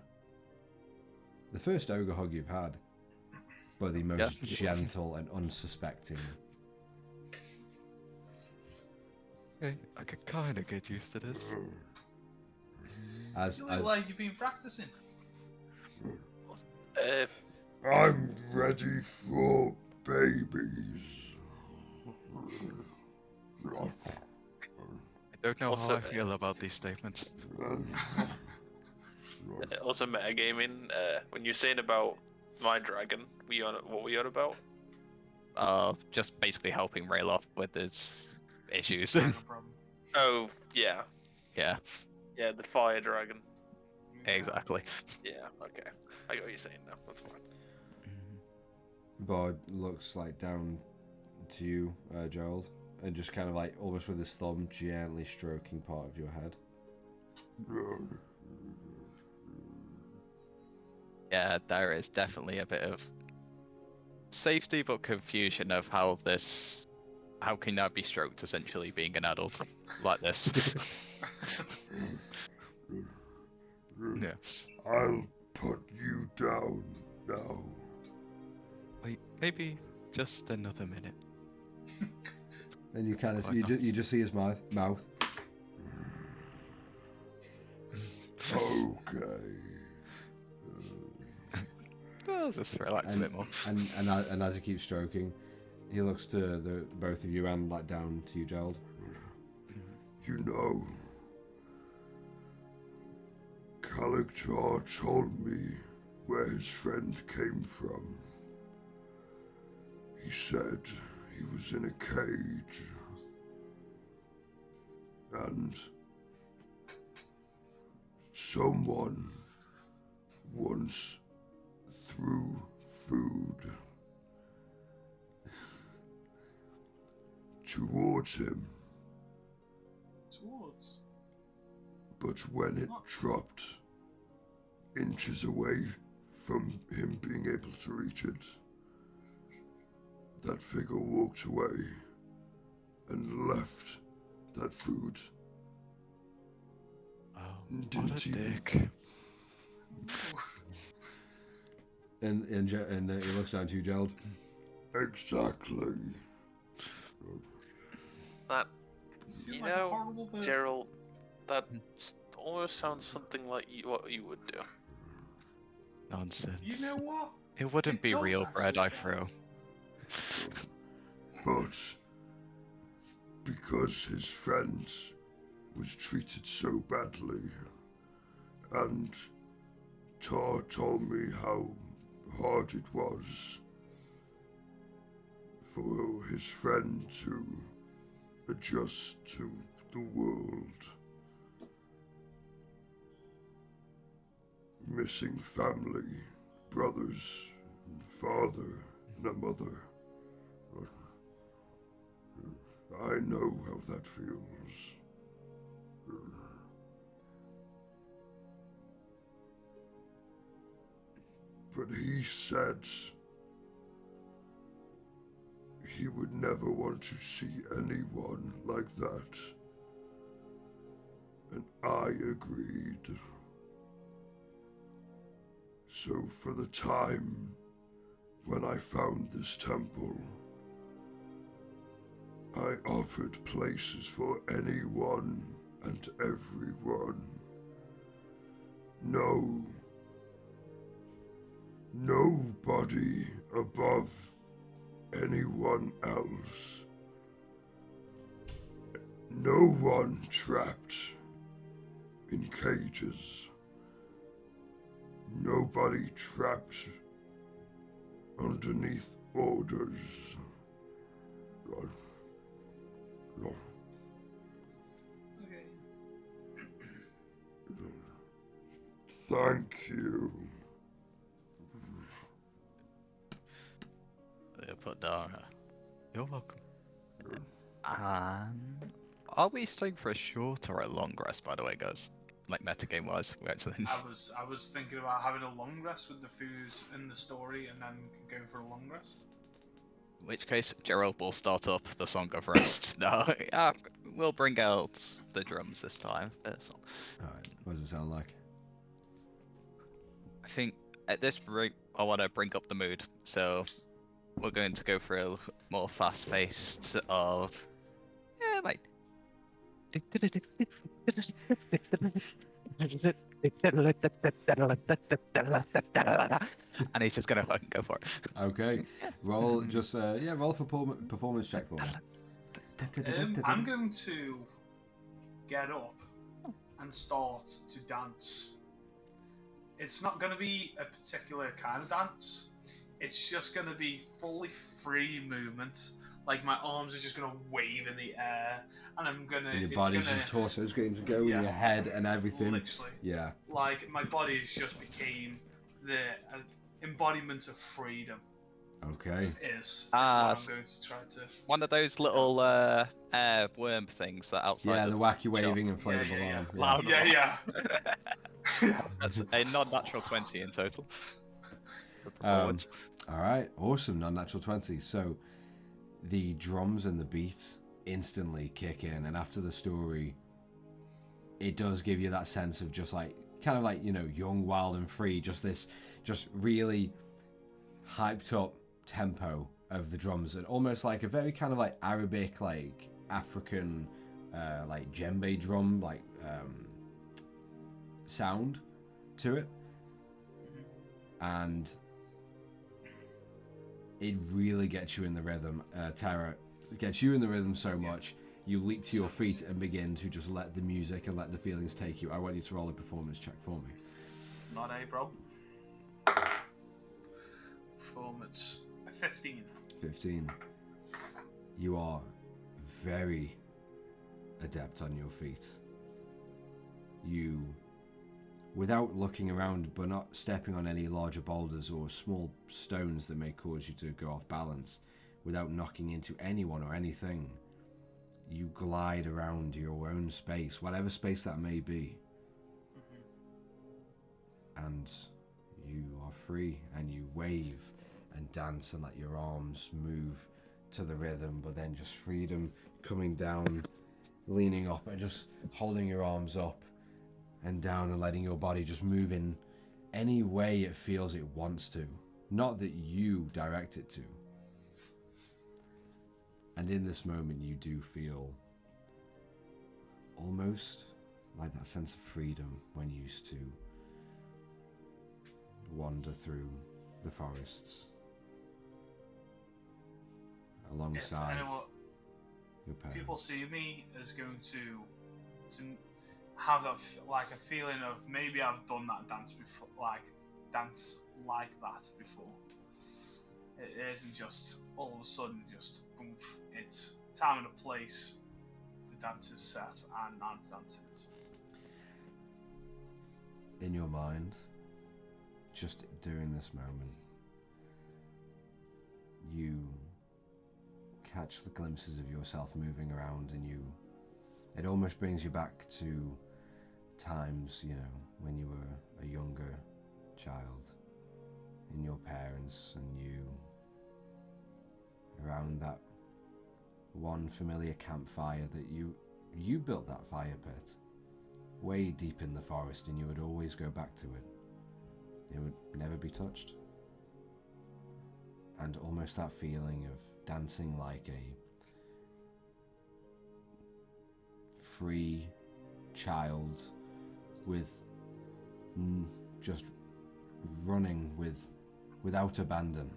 The first ogre hug you've had, but the most gentle and unsuspecting. Okay, I could kind of get used to this. You look like you've been practicing. I'm ready for babies. I don't know how I feel about these statements. Also, metagaming. When you're saying about my dragon, what were you on about? Just basically helping Rayloff with his issues. No problem. Oh, yeah. Yeah, Yeah, the fire dragon. exactly. Yeah, okay. I get what you're saying now. That's fine. Bard looks like down to you, Gerald, and just kind of like almost with his thumb gently stroking part of your head. Yeah, there is definitely a bit of safety but confusion of how can that be stroked, essentially being an adult like this. Yeah. I'll put you down now. Wait, maybe just another minute. And you kind of quite you nice. just see his mouth. Okay. I'll just relax a bit more. And as he keeps stroking, he looks to the both of you and like down to you, Gerald. You know, Calictar told me where his friend came from. He said he was in a cage and someone once threw food towards him, Towards. but when it dropped inches away from him being able to reach it, that figure walked away and left that food. Oh, Didn't what a even- dick. And he looks down to you, Gerald. Exactly. That, Seem you like a know, horrible person. Gerald, that almost sounds something like what you would do. Nonsense. You know what? It wouldn't It be does real bread I actually threw. But because his friend was treated so badly, and Tar told me how hard it was for his friend to adjust to the world, missing family, brothers, and father, and a mother. I know how that feels. But he said he would never want to see anyone like that. And I agreed. So for the time when I found this temple, I offered places for anyone and everyone. Nobody above anyone else. No one trapped in cages. Nobody trapped underneath orders. Okay. Thank you. They put down. You're welcome. And are we staying for a short or a long rest, by the way, guys? Like metagame wise, we actually. I was thinking about having a long rest with the food in the story and then going for a long rest. In which case, Gerald will start up the Song of Rest. No, we'll bring out the drums this time. Alright, what does it sound like? I think at this rate, I want to bring up the mood. So we're going to go for a more fast-paced of, yeah, like. And he's just gonna fucking go for it. Okay, roll just roll for performance check for me. I'm going to get up and start to dance. It's not going to be a particular kind of dance. It's just going to be fully free movement. Like my arms are just going to wave in the air, and I'm going to. And your body's your torso's going to go in your head and everything. Literally. Yeah. Like my body has just became the embodiment of freedom. Okay. Is what I'm going to try to. One of those little worm things that outside. Yeah, the wacky shop. waving inflatable arm. Loud. Yeah. That's a non-natural 20 in total. All right, awesome, non-natural 20. So the drums and the beats instantly kick in, and after the story, it does give you that sense of just like kind of like, you know, young, wild, and free. Just this, just really hyped up tempo of the drums, and almost like a very kind of like Arabic, like African, like djembe drum, like sound to it, and it really gets you in the rhythm. Tara, it gets you in the rhythm so much, you leap to your feet and begin to just let the music and let the feelings take you. I want you to roll a performance check for me. Not a problem. Performance 15. 15. You are very adept on your feet. You without looking around, but not stepping on any larger boulders or small stones that may cause you to go off balance, without knocking into anyone or anything, you glide around your own space, whatever space that may be. And you are free, and you wave and dance and let your arms move to the rhythm, but then just freedom coming down, leaning up and just holding your arms up and down and letting your body just move in any way it feels it wants to, not that you direct it to. And in this moment you do feel almost like that sense of freedom when you used to wander through the forests alongside your parents. People see me as going to have that like a feeling of maybe I've done that dance before, dance like that before. It isn't just all of a sudden just boom. It's time and a place. The dance is set and I'm dancing it. In your mind, just during this moment, you catch the glimpses of yourself moving around, and it almost brings you back to times, when you were a younger child, and your parents and you around that one familiar campfire that you built that fire pit way deep in the forest, and you would always go back to it. It would never be touched. And almost that feeling of dancing like a free child with just running without abandon,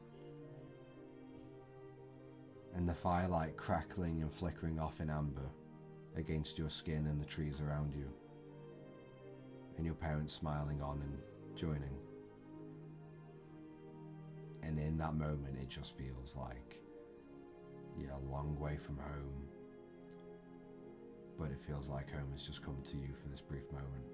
and the firelight crackling and flickering off in amber against your skin and the trees around you, and your parents smiling on and joining. And in that moment it just feels like you're a long way from home, but it feels like home has just come to you for this brief moment.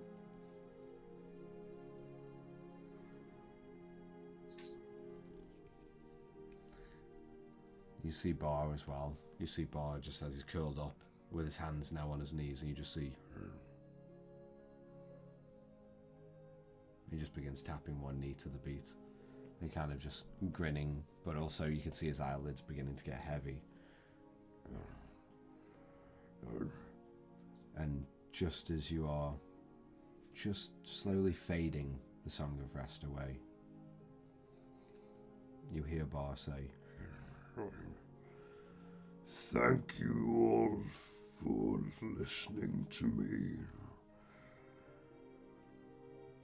You see Bar as well. You see Bar just as he's curled up with his hands now on his knees, and you just see he just begins tapping one knee to the beat and kind of just grinning, but also you can see his eyelids beginning to get heavy. And just as you are just slowly fading the Song of Rest away, you hear Bar say, "Thank you all for listening to me.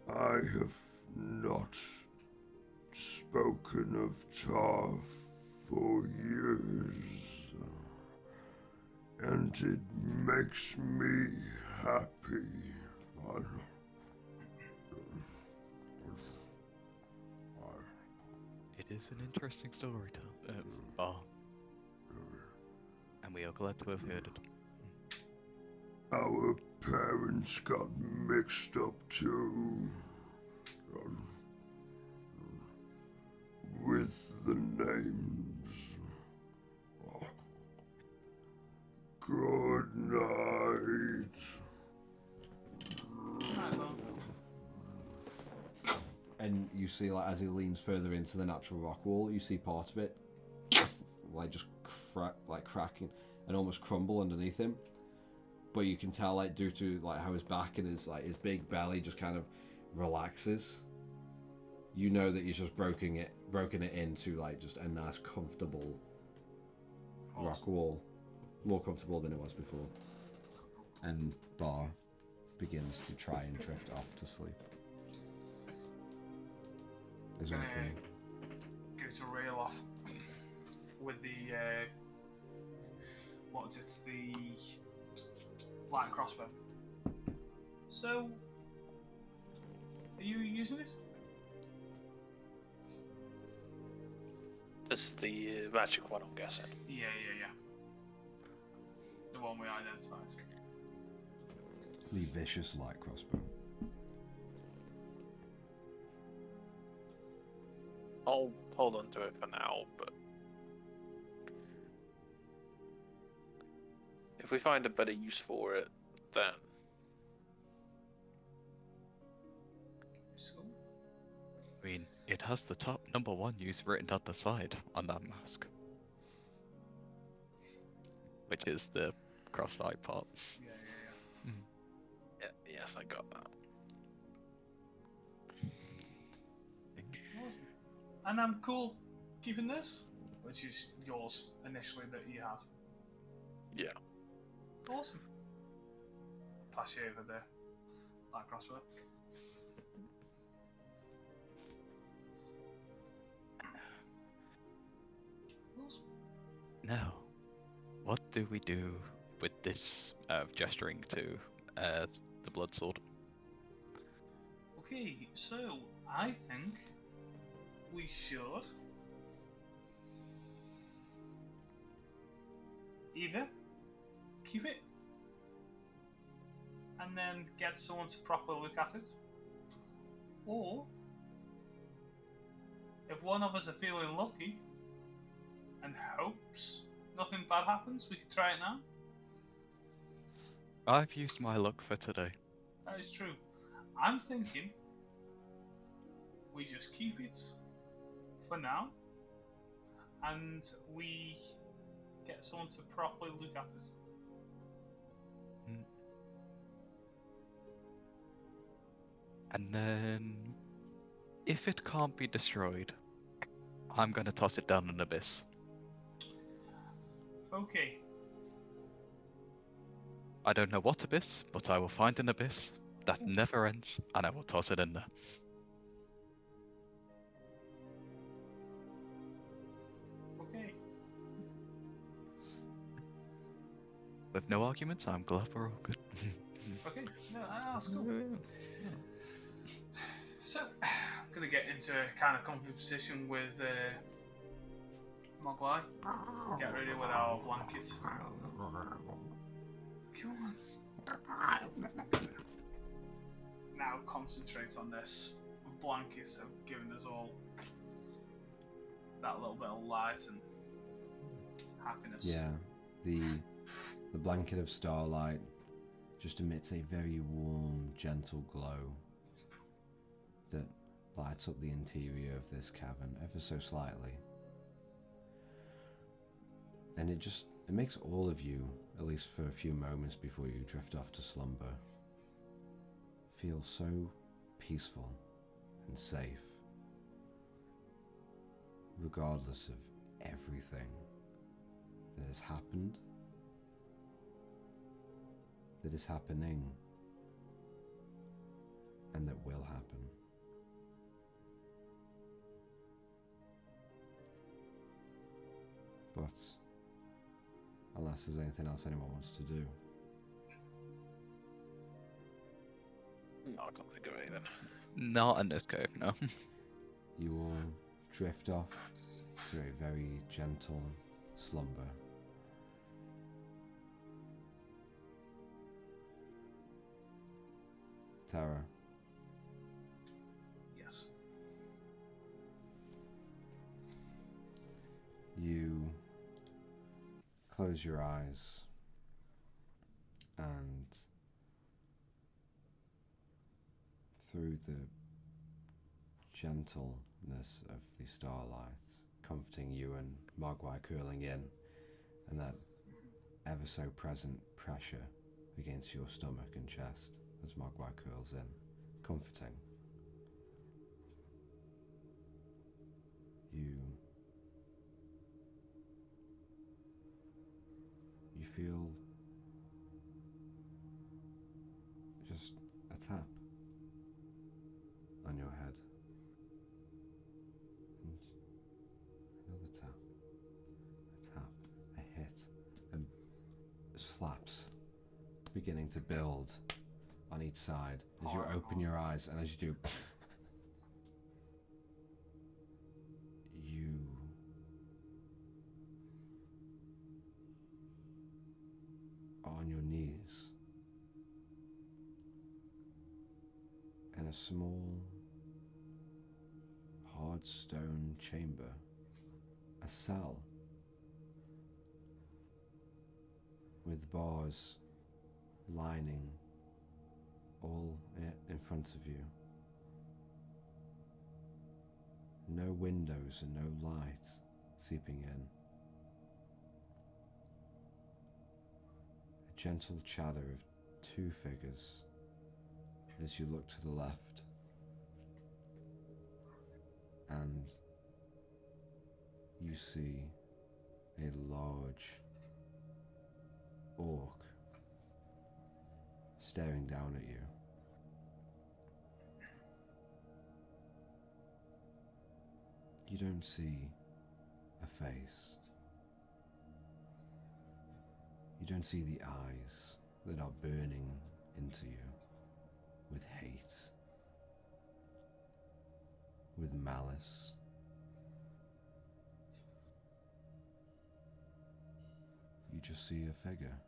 I have not spoken of Tar for years, and it makes me happy. It is an interesting story, Bar. And we are glad to have heard it. Our parents got mixed up too, with the names. Good night." and you see, like, as he leans further into the natural rock wall, you see part of it like just cracking and almost crumble underneath him. But you can tell, like, due to like how his back and his big belly just kind of relaxes, you know that he's just broken it into like just a nice comfortable rock wall, more comfortable than it was before. And Bar begins to try and drift off to sleep. Is there anything? Go to rail off with the the light crossbow. So, are you using it? This is the magic one, I'm guessing. Yeah. The one we identified. The vicious light crossbow. I'll hold on to it for now, but if we find a better use for it, then So, I mean, it has the top #1 use written on the side on that mask, which is the cross-eye part. yeah. yes, I got that. Awesome. And I'm cool keeping this, which is yours initially that you had. Yeah. Awesome. Pass you over there. That crossbow. Awesome. Now, what do we do with this gesturing to the blood sword? Okay, so I think we should either keep it and then get someone to properly look at it, or if one of us are feeling lucky and hopes nothing bad happens, we could try it now. I've used my luck for today. That is true. I'm thinking we just keep it for now and we get someone to properly look at it. And then, if it can't be destroyed, I'm gonna toss it down an abyss. Okay. I don't know what abyss, but I will find an abyss that never ends, and I will toss it in there. Okay. With no arguments, I'm glad we're all good. Okay. No, that's cool. So, I'm gonna get into a kind of comfy position with Mogwai. Get ready with our blankets. Come on. Now concentrate on this. Blankets have given us all that little bit of light and happiness. Yeah, the blanket of starlight just emits a very warm, gentle glow that lights up the interior of this cavern ever so slightly. And it makes all of you, at least for a few moments before you drift off to slumber, feel so peaceful and safe, regardless of everything that has happened, that is happening, and that will happen. But unless there's anything else anyone wants to do. No, I can't think of anything. Not in this cave, no. You all drift off to a very gentle slumber. Tara, Yes. you close your eyes and through the gentleness of the starlight, comforting you and Mogwai curling in, and that ever so present pressure against your stomach and chest as Mogwai curls in, comforting. You feel just a tap on your head, and another tap, a hit, and slaps beginning to build on each side as you open your eyes, and as you do, you are on your knees in a small, hard stone chamber, a cell with bars lining all in front of you. No windows and no light seeping in. A gentle chatter of two figures as you look to the left, and you see a large orc staring down at you. You don't see a face. You don't see the eyes that are burning into you with hate, with malice. You just see a figure.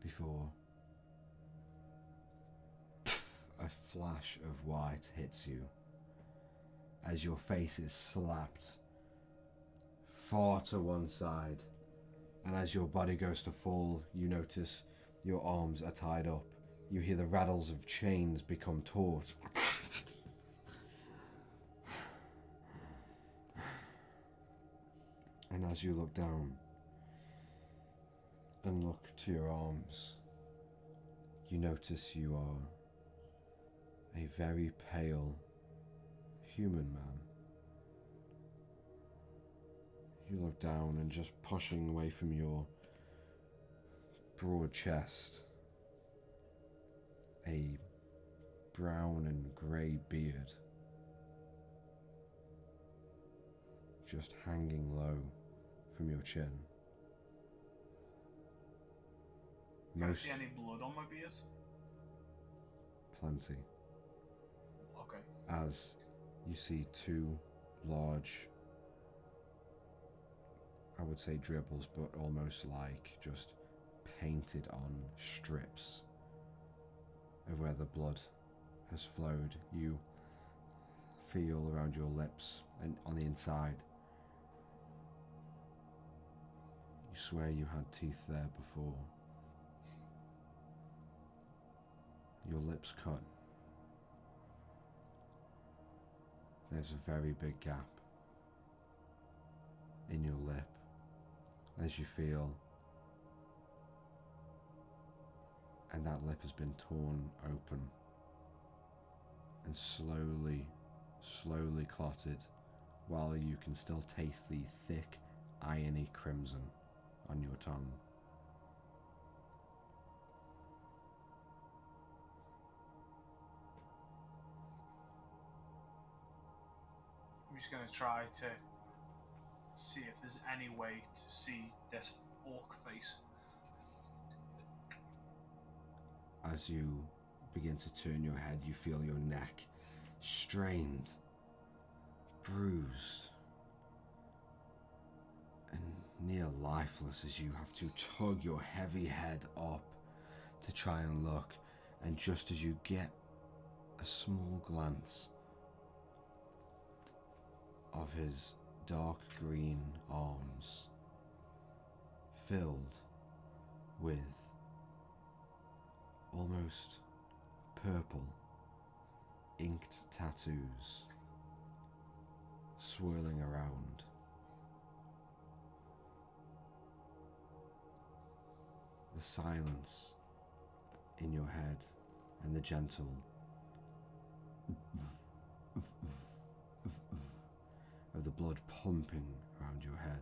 Before a flash of white hits you as your face is slapped far to one side, and as your body goes to fall, you notice your arms are tied up. You hear the rattles of chains become taut. And as you look down and look to your arms, you notice you are a very pale human man. You look down, and just pushing away from your broad chest, a brown and grey beard just hanging low from your chin. Can I see any blood on my beard? Plenty. Okay. As you see two large, I would say dribbles, but almost like just painted on strips of where the blood has flowed. You feel around your lips and on the inside. You swear you had teeth there before. Your lips cut. There's a very big gap in your lip as you feel, and that lip has been torn open and slowly clotted, while you can still taste the thick, irony crimson on your tongue. I'm just going to try to see if there's any way to see this orc face. As you begin to turn your head, you feel your neck strained, bruised, and near lifeless as you have to tug your heavy head up to try and look, and just as you get a small glance of his dark green arms filled with almost purple inked tattoos swirling around. The silence in your head and the gentle of the blood pumping around your head,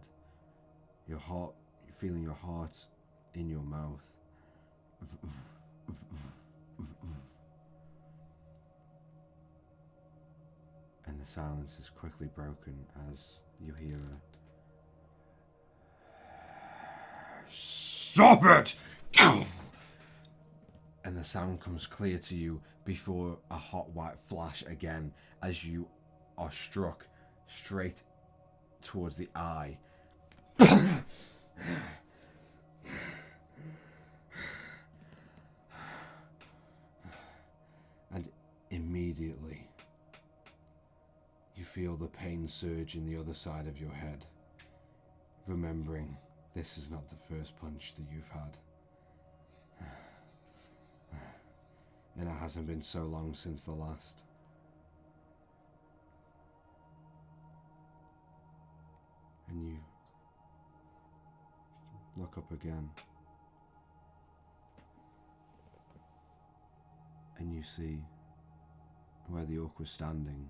your heart, feeling your heart in your mouth. And the silence is quickly broken as you hear a "Stop it!" And the sound comes clear to you before a hot white flash again as you are struck straight towards the eye. immediately, you feel the pain surge in the other side of your head, remembering this is not the first punch that you've had. And it hasn't been so long since the last. And you look up again, and you see where the orc was standing,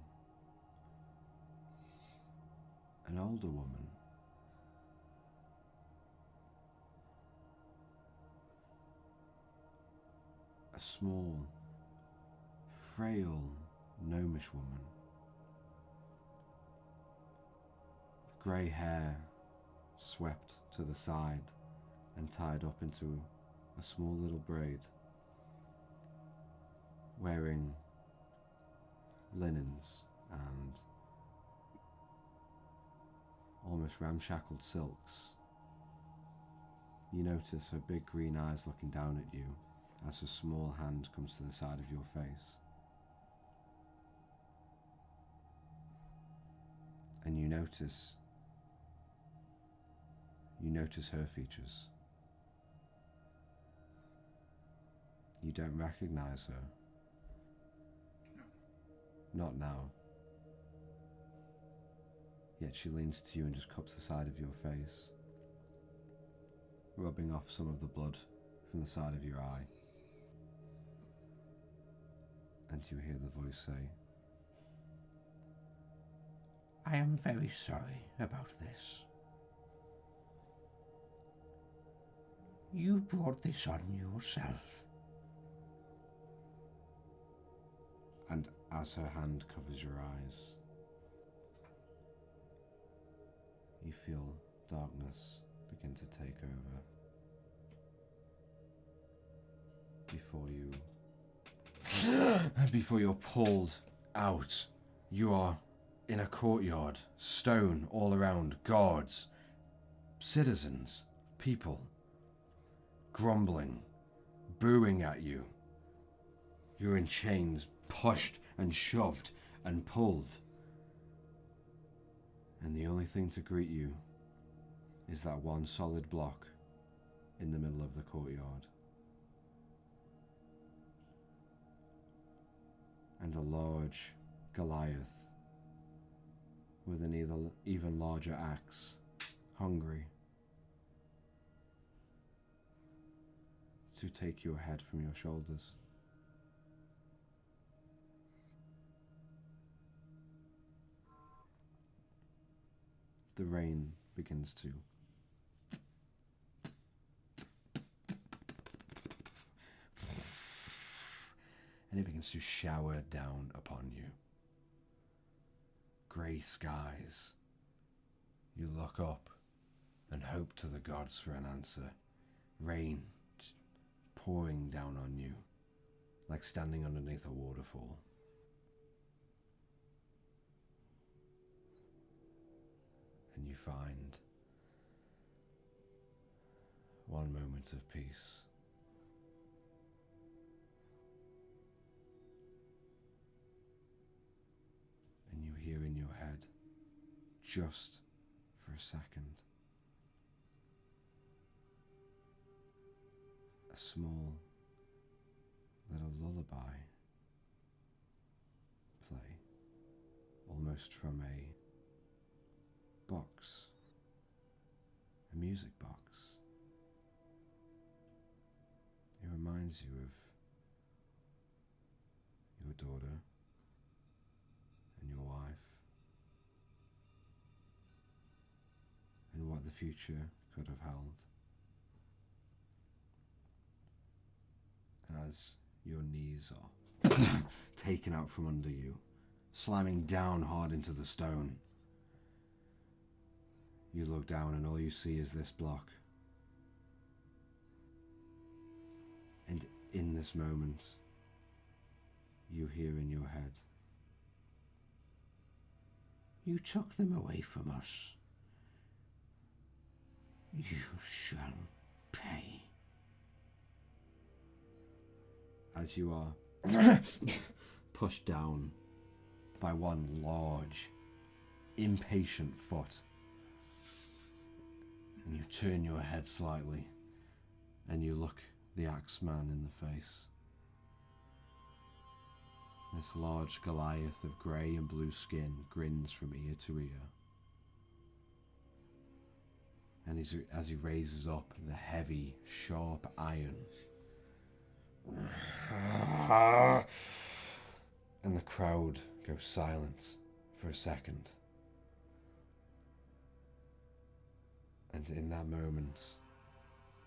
an older woman. A small, frail, gnomish woman. Grey hair swept to the side and tied up into a small little braid. Wearing linens and almost ramshackled silks. You notice her big green eyes looking down at you as her small hand comes to the side of your face. And you notice her features. You don't recognize her. Not now. Yet she leans to you and just cups the side of your face, rubbing off some of the blood from the side of your eye. And you hear the voice say, I am very sorry about this. You brought this on yourself. and as her hand covers your eyes, you feel darkness begin to take over before you're pulled out. You are in a courtyard, stone all around, guards, citizens, people, grumbling, booing at you. You're in chains, pushed and shoved and pulled. And the only thing to greet you is that one solid block in the middle of the courtyard. And a large Goliath with an even larger axe, hungry to take your head from your shoulders. The rain begins to and it begins to shower down upon you. Grey skies. You look up and hope to the gods for an answer. Rain pouring down on you like standing underneath a waterfall. And you find one moment of peace. And you hear in your head, just for a second, a small little lullaby play, almost from a box, a music box. It reminds you of your daughter and your wife, and what the future could have held. And as your knees are taken out from under you, slamming down hard into the stone, you look down and all you see is this block. And in this moment, you hear in your head, You took them away from us. You shall pay. as you are pushed down by one large, impatient foot. And you turn your head slightly, and you look the Axeman in the face. This large Goliath of grey and blue skin grins from ear to ear. And as he raises up the heavy, sharp iron, and the crowd goes silent for a second. And in that moment,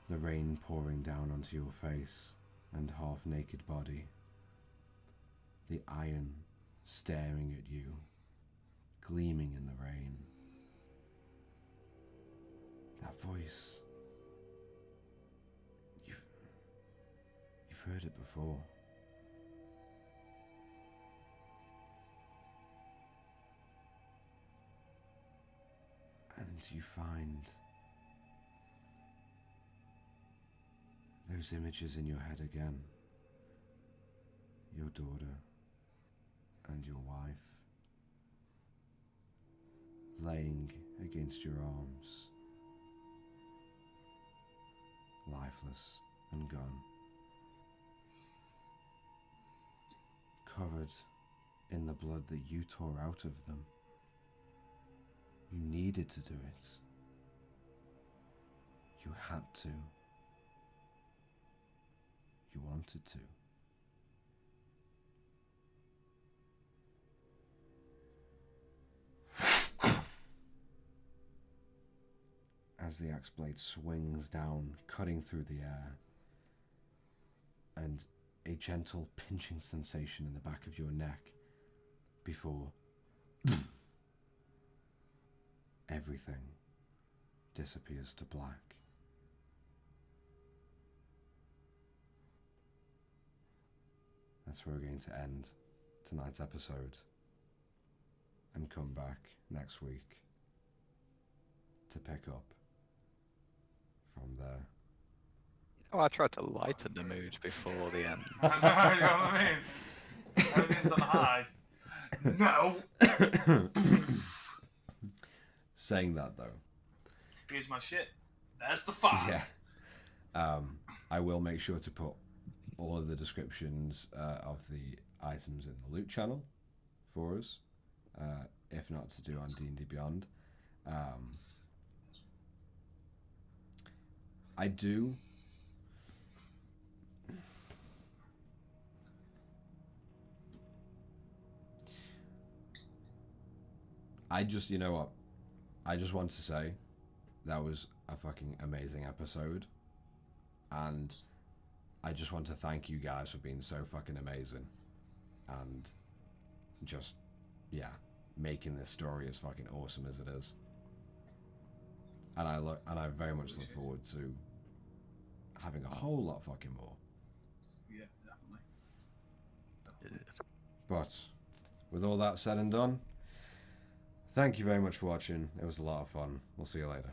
the rain pouring down onto your face and half-naked body, the iron staring at you, gleaming in the rain. That voice, you've heard it before. And you find those images in your head again. Your daughter and your wife laying against your arms, lifeless and gone, covered in the blood that you tore out of them. You needed to do it. You had to. You wanted to. As the axe blade swings down, cutting through the air, and a gentle pinching sensation in the back of your neck before everything disappears to black. That's where we're going to end tonight's episode and come back next week to pick up from there. Oh, I tried to lighten the mood before the end. I know, you know what I mean? Everything's on high. No! Saying that though, Here's my shit. There's the fire. yeah, I will make sure to put all of the descriptions of the items in the loot channel for us, if not to do on D&D Beyond. I do you know what? I just want to say that was a fucking amazing episode, and I just want to thank you guys for being so fucking amazing, and just, yeah, making this story as fucking awesome as it is. And I very much look forward to having a whole lot fucking more. Yeah, definitely. But with all that said and done, thank you very much for watching. It was a lot of fun. We'll see you later.